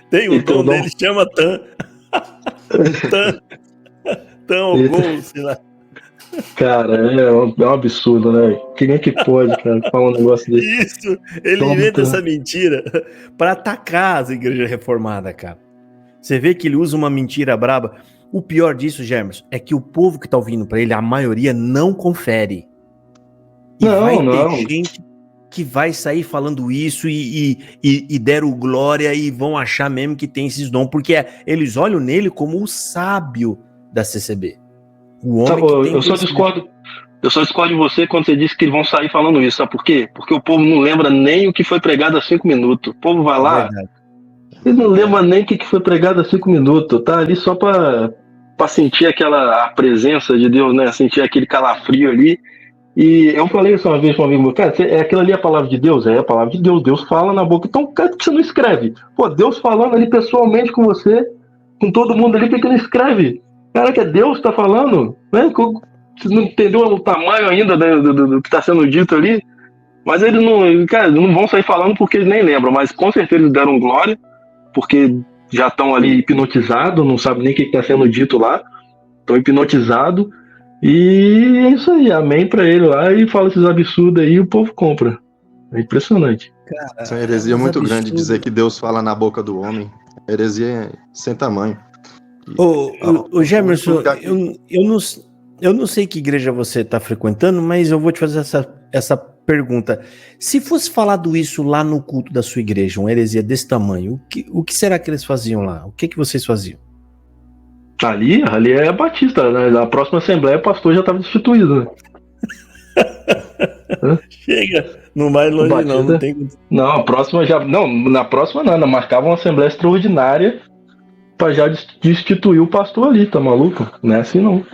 Speaker 1: Tem o dom dele, chama Tan. Tan ou Gol, sei lá.
Speaker 8: Cara, é um absurdo, né? Quem é que pode, cara, falar um negócio desse?
Speaker 1: Isso, ele inventa essa mentira para atacar as igrejas reformadas, cara. Você vê que ele usa uma mentira braba. O pior disso, Germerson, é que o povo que tá ouvindo para ele, a maioria não confere. E vai ter gente que vai sair falando isso e deram glória e vão achar mesmo que tem esses dons, porque eles olham nele como o sábio da CCB. O homem que tem
Speaker 8: eu só discordo de você quando você disse que eles vão sair falando isso, sabe por quê? Porque o povo não lembra nem o que foi pregado há 5 minutos. O povo vai lá, ele não lembra nem o que foi pregado há 5 minutos, tá ali só pra sentir a presença de Deus, né? Sentir aquele calafrio ali. E eu falei isso uma vez para um amigo meu, cara, aquilo ali é a palavra de Deus? É a palavra de Deus, Deus fala na boca. Então, cara, por que você não escreve? Pô, Deus falando ali pessoalmente com você, com todo mundo ali, por que não escreve? Cara, que é Deus que tá falando, né? Você não entendeu o tamanho ainda do que está sendo dito ali? Mas eles não vão sair falando porque eles nem lembram, mas com certeza eles deram glória, porque já estão ali hipnotizados, não sabem nem o que está sendo dito lá, estão hipnotizados, e é isso aí, amém para ele lá, e fala esses absurdos aí e o povo compra. É impressionante.
Speaker 4: Cara, essa heresia é muito grande, dizer que Deus fala na boca do homem. Heresia sem tamanho.
Speaker 1: Ô Germerson, eu não sei que igreja você está frequentando, mas eu vou te fazer essa pergunta. Se fosse falado isso lá no culto da sua igreja, uma heresia desse tamanho, o que será que eles faziam lá? O que vocês faziam?
Speaker 8: Ali é Batista, né? Na próxima assembleia o pastor já estava destituído, né?
Speaker 1: Chega, não vai longe Batista, não tem...
Speaker 8: Não, a próxima já... Não, na próxima não, marcava uma assembleia extraordinária pra já destituir o pastor ali, tá maluco? Não é assim não.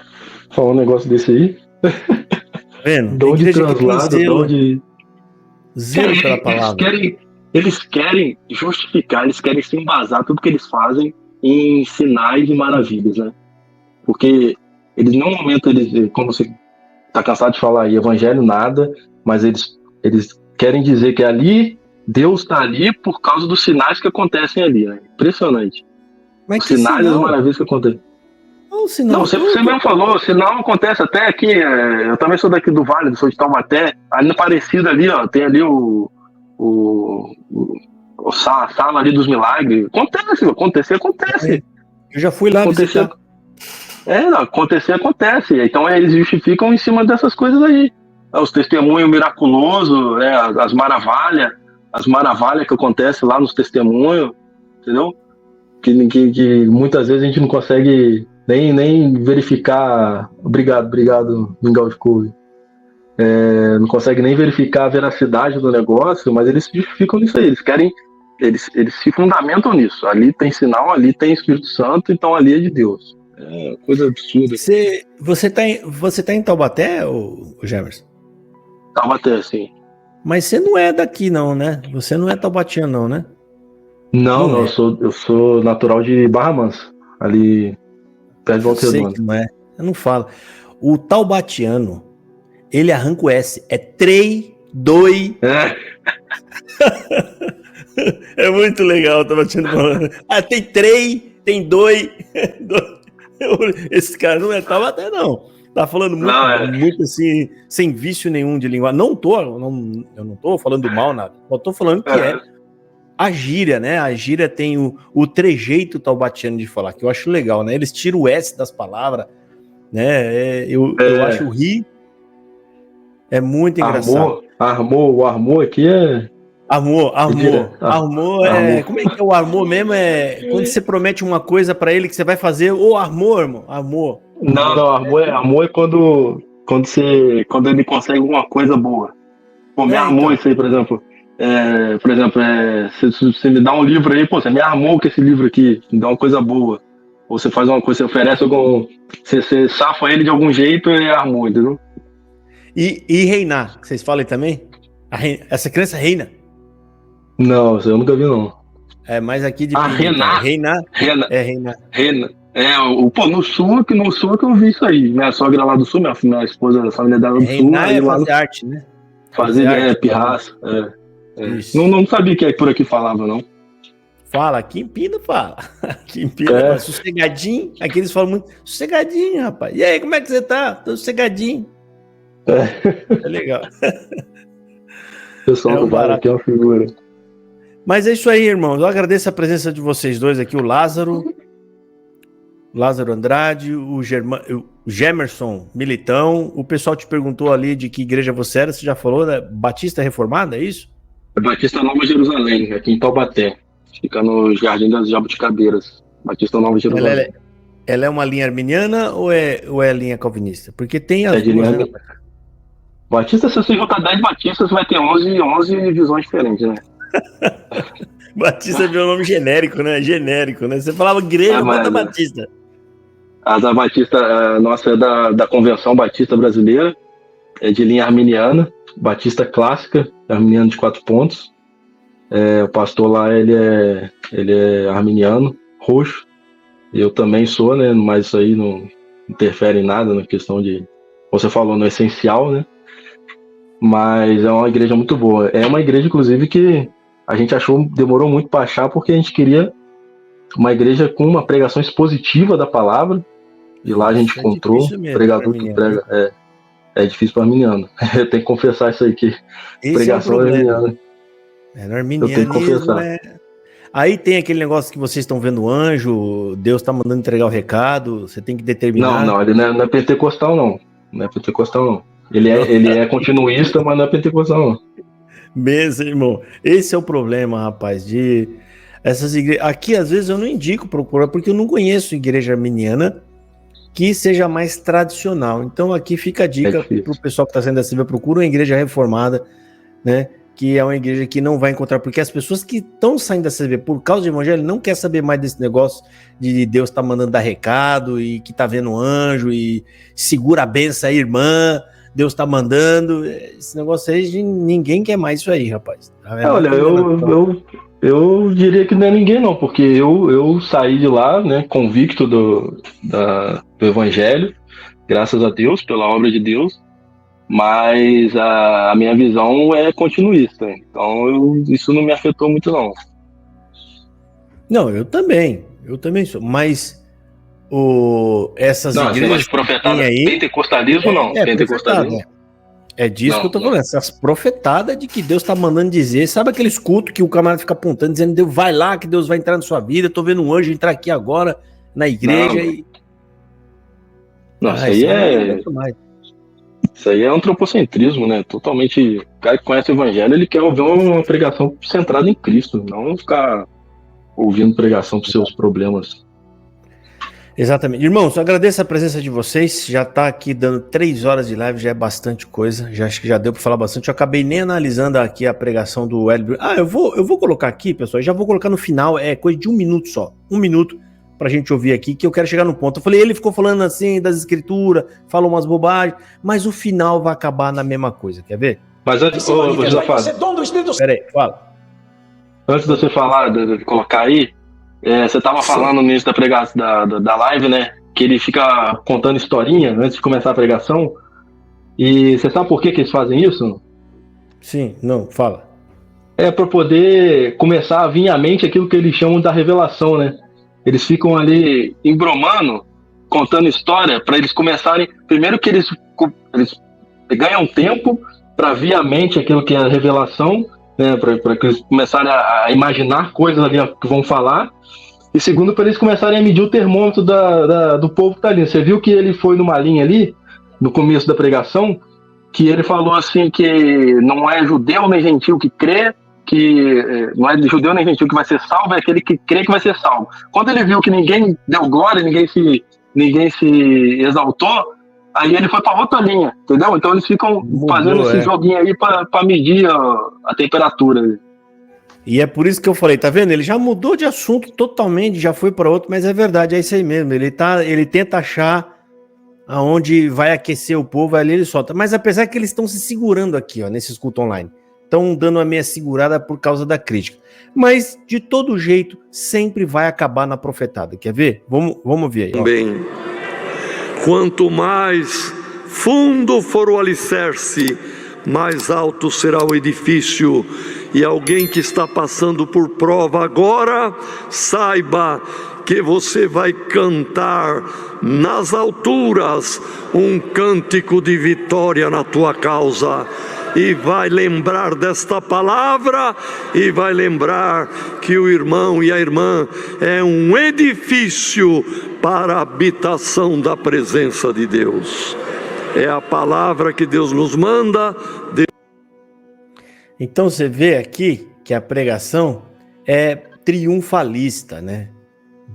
Speaker 8: Falar um negócio desse aí.
Speaker 1: Vendo?
Speaker 8: Dom de translado, dom de...
Speaker 1: Zero pela palavra.
Speaker 8: Eles querem justificar, eles querem se embasar tudo que eles fazem em sinais e maravilhas, né? Porque eles, no momento, como você tá cansado de falar aí, evangelho nada, mas eles querem dizer que ali, Deus tá ali por causa dos sinais que acontecem ali, né? Impressionante.
Speaker 1: Mas
Speaker 8: os sinais e as maravilhas que acontecem. Não, você mesmo falou, sinal acontece até aqui, eu também sou daqui do Vale, sou de Taubaté, ali no Parecido ali, ó, tem ali a sala ali dos milagres. Acontece.
Speaker 1: Eu já fui lá visitar.
Speaker 8: Acontece. Então eles justificam em cima dessas coisas aí. Os testemunhos miraculosos, né, as maravilhas que acontecem lá nos testemunhos, entendeu? Que muitas vezes a gente não consegue nem verificar. Obrigado, Mingau de Couve. Não consegue nem verificar a veracidade do negócio, mas eles se justificam nisso aí. Eles se fundamentam nisso. Ali tem sinal, ali tem Espírito Santo, então ali é de Deus. É coisa absurda.
Speaker 1: Você tá em Taubaté, o Gemerson?
Speaker 8: Taubaté, sim.
Speaker 1: Mas você não é daqui, não, né? Você não é taubatiano, não, né?
Speaker 8: Não, eu sou natural de Barra Mansa, ali perto de Volta Redonda.
Speaker 1: Não é. Eu não falo. O taubatiano, ele arranca o S. É 3, 2. É muito legal o taubatiano falando. Tem 3, tem 2. Esse cara não é Taubaté, não. Tá falando muito assim, sem vício nenhum de linguagem. Eu não tô falando mal nada. Só tô falando que é a gíria, né? A gíria tem o trejeito taubatiano de falar, que eu acho legal, né? Eles tiram o S das palavras, né? Eu acho o ri é muito engraçado.
Speaker 8: O armor aqui é...
Speaker 1: Armor é... Como é que é o armor mesmo? É quando você promete uma coisa pra ele que você vai fazer, armor, irmão. Armor.
Speaker 8: Não, armor é quando ele consegue alguma coisa boa. Pô, me armou isso aí, por exemplo. Se você me dá um livro aí, pô, você me armou com esse livro aqui, me dá uma coisa boa. Ou você faz uma coisa, você oferece algum... Você safa ele de algum jeito e armou, entendeu?
Speaker 1: E reinar, vocês falam aí também? Essa criança reina?
Speaker 8: Não, eu nunca vi, não.
Speaker 1: É mais aqui de...
Speaker 8: reinar.
Speaker 1: Reinar.
Speaker 8: Pô, no sul que eu vi isso aí. Minha sogra lá do sul, minha esposa, a família dela do sul.
Speaker 1: Reinar é fazer arte, né?
Speaker 8: Fazer pirraça. Não sabia que por aqui falava, não.
Speaker 1: Fala, aqui em Pina fala. Aqui em Pina, sossegadinho. Aqui eles falam muito, sossegadinho, rapaz. E aí, como é que você tá? Tô sossegadinho. É legal.
Speaker 8: O pessoal do bar aqui é uma figura.
Speaker 1: Mas é isso aí, irmãos. Eu agradeço a presença de vocês dois aqui, o Lázaro Andrade, o Gemerson Militão. O pessoal te perguntou ali de que igreja você era, você já falou, né? Batista Reformada, é isso?
Speaker 8: Batista Nova Jerusalém, aqui em Taubaté. Fica no Jardim das Jabuticabeiras. Batista Nova Jerusalém.
Speaker 1: Ela é uma linha arminiana ou é linha calvinista? Porque tem as duas, né?
Speaker 8: Batista, se você juntar 10 batistas, vai ter 11 visões diferentes, né?
Speaker 1: Batista é um nome genérico, né? Você falava igreja, bota Batista.
Speaker 8: A da Batista, a nossa é da Convenção Batista Brasileira, é de linha arminiana, Batista clássica, arminiano de 4 pontos. O pastor lá, ele é arminiano, roxo. Eu também sou, né? Mas isso aí não interfere em nada na questão de... Você falou no essencial, né? Mas é uma igreja muito boa. É uma igreja, inclusive, que a gente demorou muito para achar, porque a gente queria uma igreja com uma pregação expositiva da palavra. E lá a gente encontrou um pregador que prega. É difícil para arminiano. Eu tenho que confessar isso aí, que pregação arminiana.
Speaker 1: No arminianismo Aí tem aquele negócio que vocês estão vendo o anjo, Deus está mandando entregar o recado, você tem que determinar.
Speaker 8: Não, ele não é pentecostal, não. Não é pentecostal, não. Ele é continuista, mas não é pentecostal, não.
Speaker 1: Mesmo, irmão. Esse é o problema, rapaz, de essas igrejas. Aqui, às vezes, eu não indico procurar, porque eu não conheço igreja arminiana que seja mais tradicional. Então, aqui fica a dica para o pessoal que está saindo da CIV, procura uma igreja reformada, né? Que é uma igreja que não vai encontrar, porque as pessoas que estão saindo da CIV por causa do evangelho não querem saber mais desse negócio de Deus tá mandando dar recado e que tá vendo anjo e segura a benção aí, irmã. Deus tá mandando, esse negócio aí, ninguém quer mais isso aí, rapaz.
Speaker 8: Olha, eu diria que não é ninguém não, porque eu saí de lá, né, convicto do evangelho, graças a Deus, pela obra de Deus, mas a minha visão é continuista, então isso não me afetou muito não.
Speaker 1: Não, eu também sou, mas essas igrejas
Speaker 8: profetada aí, pentecostalismo não. Pentecostalismo.
Speaker 1: É disso que eu tô falando. Essas profetadas de que Deus tá mandando dizer. Sabe aqueles cultos que o camarada fica apontando, dizendo, Deus vai lá, que Deus vai entrar na sua vida. Eu tô vendo um anjo entrar aqui agora na igreja.
Speaker 8: Isso aí é antropocentrismo, né? Totalmente. O cara que conhece o evangelho, ele quer ouvir uma pregação centrada em Cristo, não ficar ouvindo pregação pros seus problemas.
Speaker 1: Exatamente. Irmãos, eu agradeço a presença de vocês. Já tá aqui dando 3 horas de live, já é bastante coisa. Já acho que já deu para falar bastante. Eu acabei nem analisando aqui a pregação do Hélio. Eu vou colocar aqui, pessoal. Já vou colocar no final. É coisa de 1 minuto só. 1 minuto pra gente ouvir aqui, que eu quero chegar no ponto. Eu falei, ele ficou falando assim das escrituras, falou umas bobagens, mas o final vai acabar na mesma coisa, quer ver?
Speaker 8: Mas antes, Josafá,
Speaker 1: Peraí, fala.
Speaker 8: antes de você falar, de colocar aí, você estava falando no início da pregação da live, né? Que ele fica contando historinha antes de começar a pregação. E você sabe por que eles fazem isso?
Speaker 1: Sim, não, fala.
Speaker 8: É para poder começar a vir à mente aquilo que eles chamam da revelação, né? Eles ficam ali embromando, contando história, para eles começarem. Primeiro que eles ganham tempo para vir à mente aquilo que é a revelação, né? Para que eles começarem a imaginar coisas ali que vão falar. E segundo, para eles começarem a medir o termômetro do povo que tá ali. Você viu que ele foi numa linha ali, no começo da pregação, que ele falou assim que não é judeu nem gentil que crê, que não é judeu nem gentil que vai ser salvo, é aquele que crê que vai ser salvo. Quando ele viu que ninguém deu glória, ninguém se exaltou, aí ele foi para outra linha, entendeu? Então eles ficam fazendo esse joguinho aí para medir a temperatura.
Speaker 1: E é por isso que eu falei, tá vendo? Ele já mudou de assunto totalmente, já foi para outro, mas é verdade, é isso aí mesmo. Ele tenta achar aonde vai aquecer o povo, ali ele solta. Mas apesar que eles estão se segurando aqui, ó, nesse culto online, estão dando a meia segurada por causa da crítica. Mas, de todo jeito, sempre vai acabar na profetada. Quer ver? Vamos ver aí.
Speaker 9: Também, quanto mais fundo for o alicerce, mais alto será o edifício. E alguém que está passando por prova agora, saiba que você vai cantar nas alturas um cântico de vitória na tua causa. E vai lembrar desta palavra, e vai lembrar que o irmão e a irmã é um edifício para a habitação da presença de Deus. É a palavra que Deus nos manda.
Speaker 1: Então você vê aqui que a pregação é triunfalista, né?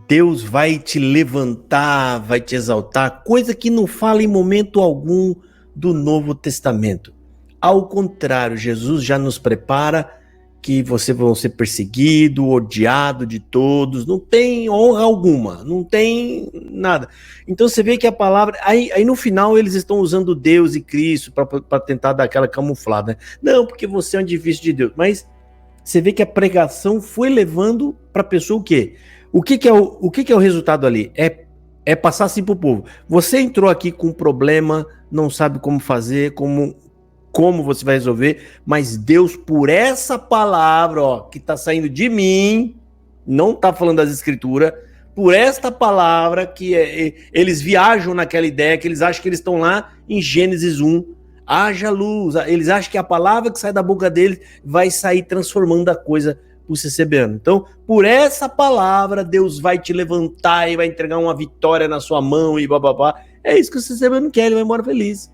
Speaker 1: Deus vai te levantar, vai te exaltar, coisa que não fala em momento algum do Novo Testamento. Ao contrário, Jesus já nos prepara que vocês vão ser perseguidos, odiados de todos, não tem honra alguma, não tem nada. Então você vê que a palavra, aí no final eles estão usando Deus e Cristo para tentar dar aquela camuflada, né? Não, porque você é um edifício de Deus, mas você vê que a pregação foi levando para a pessoa o quê? O que é o resultado ali? É passar assim para o povo. Você entrou aqui com um problema, não sabe como fazer, como você vai resolver, mas Deus, por essa palavra, ó, que está saindo de mim, não está falando das escrituras, por esta palavra que eles viajam naquela ideia, que eles acham que eles estão lá em Gênesis 1, haja luz, eles acham que a palavra que sai da boca deles vai sair transformando a coisa para o CCBano. Então, por essa palavra, Deus vai te levantar e vai entregar uma vitória na sua mão e bababá. É isso que o CCBano quer, ele vai embora feliz.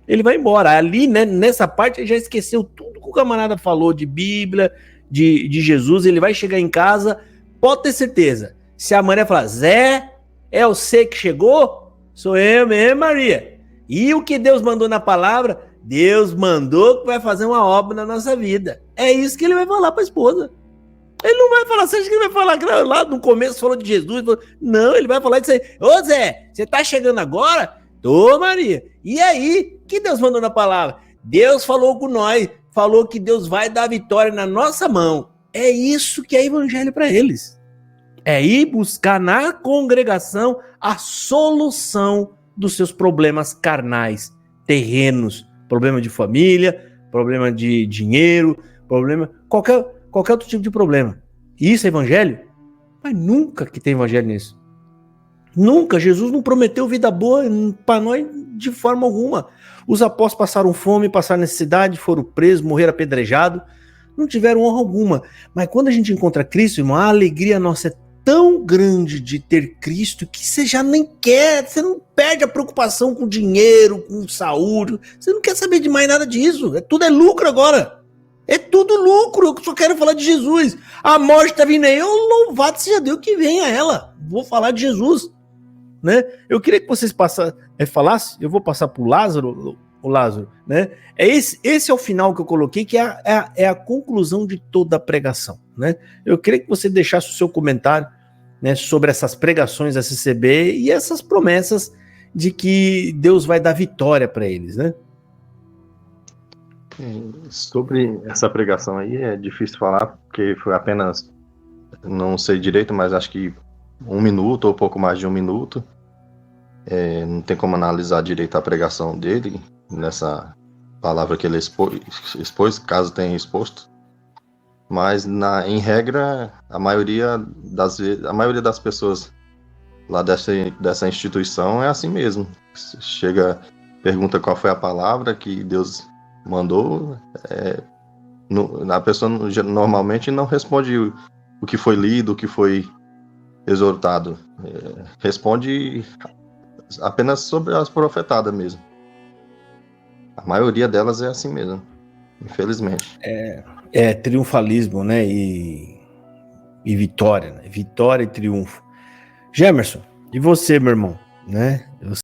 Speaker 1: Ele vai embora. Ali, né, nessa parte, ele já esqueceu tudo que o camarada falou de Bíblia, de Jesus. Ele vai chegar em casa, pode ter certeza. Se a Maria falar, Zé, é você que chegou? Sou eu mesmo, Maria. E o que Deus mandou na palavra? Deus mandou que vai fazer uma obra na nossa vida. É isso que ele vai falar para a esposa. Ele não vai falar, você acha que ele vai falar que lá no começo falou de Jesus? Não, ele vai falar disso aí. Ô Zé, você tá chegando agora? Tô, Maria. E aí, que Deus mandou na palavra? Deus falou com nós, falou que Deus vai dar vitória na nossa mão. É isso que é evangelho para eles. É ir buscar na congregação a solução dos seus problemas carnais, terrenos, problema de família, problema de dinheiro, problema, qualquer outro tipo de problema. Isso é evangelho? Mas nunca que tem evangelho nisso. Nunca, Jesus não prometeu vida boa para nós de forma alguma. Os apóstolos passaram fome, passaram necessidade, foram presos, morreram apedrejados, não tiveram honra alguma. Mas quando a gente encontra Cristo, irmão, a alegria nossa é tão grande de ter Cristo que você já nem quer, você não perde a preocupação com dinheiro, com saúde, você não quer saber de mais nada disso, tudo é lucro agora. É tudo lucro, eu só quero falar de Jesus. A morte está vindo aí, louvado seja Deus que venha ela. Vou falar de Jesus. Né? Eu queria que vocês falassem, eu vou passar para o Lázaro, né? Esse é o final que eu coloquei, que é a conclusão de toda a pregação, né? Eu queria que você deixasse o seu comentário, né, sobre essas pregações da CCB e essas promessas de que Deus vai dar vitória para eles, né?
Speaker 4: Sobre essa pregação aí é difícil falar, porque foi apenas, não sei direito, mas acho que 1 minuto ou pouco mais de 1 minuto. Não tem como analisar direito a pregação dele nessa palavra que ele expôs, caso tenha exposto. Mas em regra, a maioria das pessoas lá dessa instituição é assim mesmo. Chega, pergunta qual foi a palavra que Deus mandou, a pessoa normalmente não responde o que foi lido, o que foi exortado, responde apenas sobre as profetadas mesmo. A maioria delas é assim mesmo, infelizmente.
Speaker 1: Triunfalismo, né, e vitória, né? Vitória e triunfo. Gemerson, e você, meu irmão, né?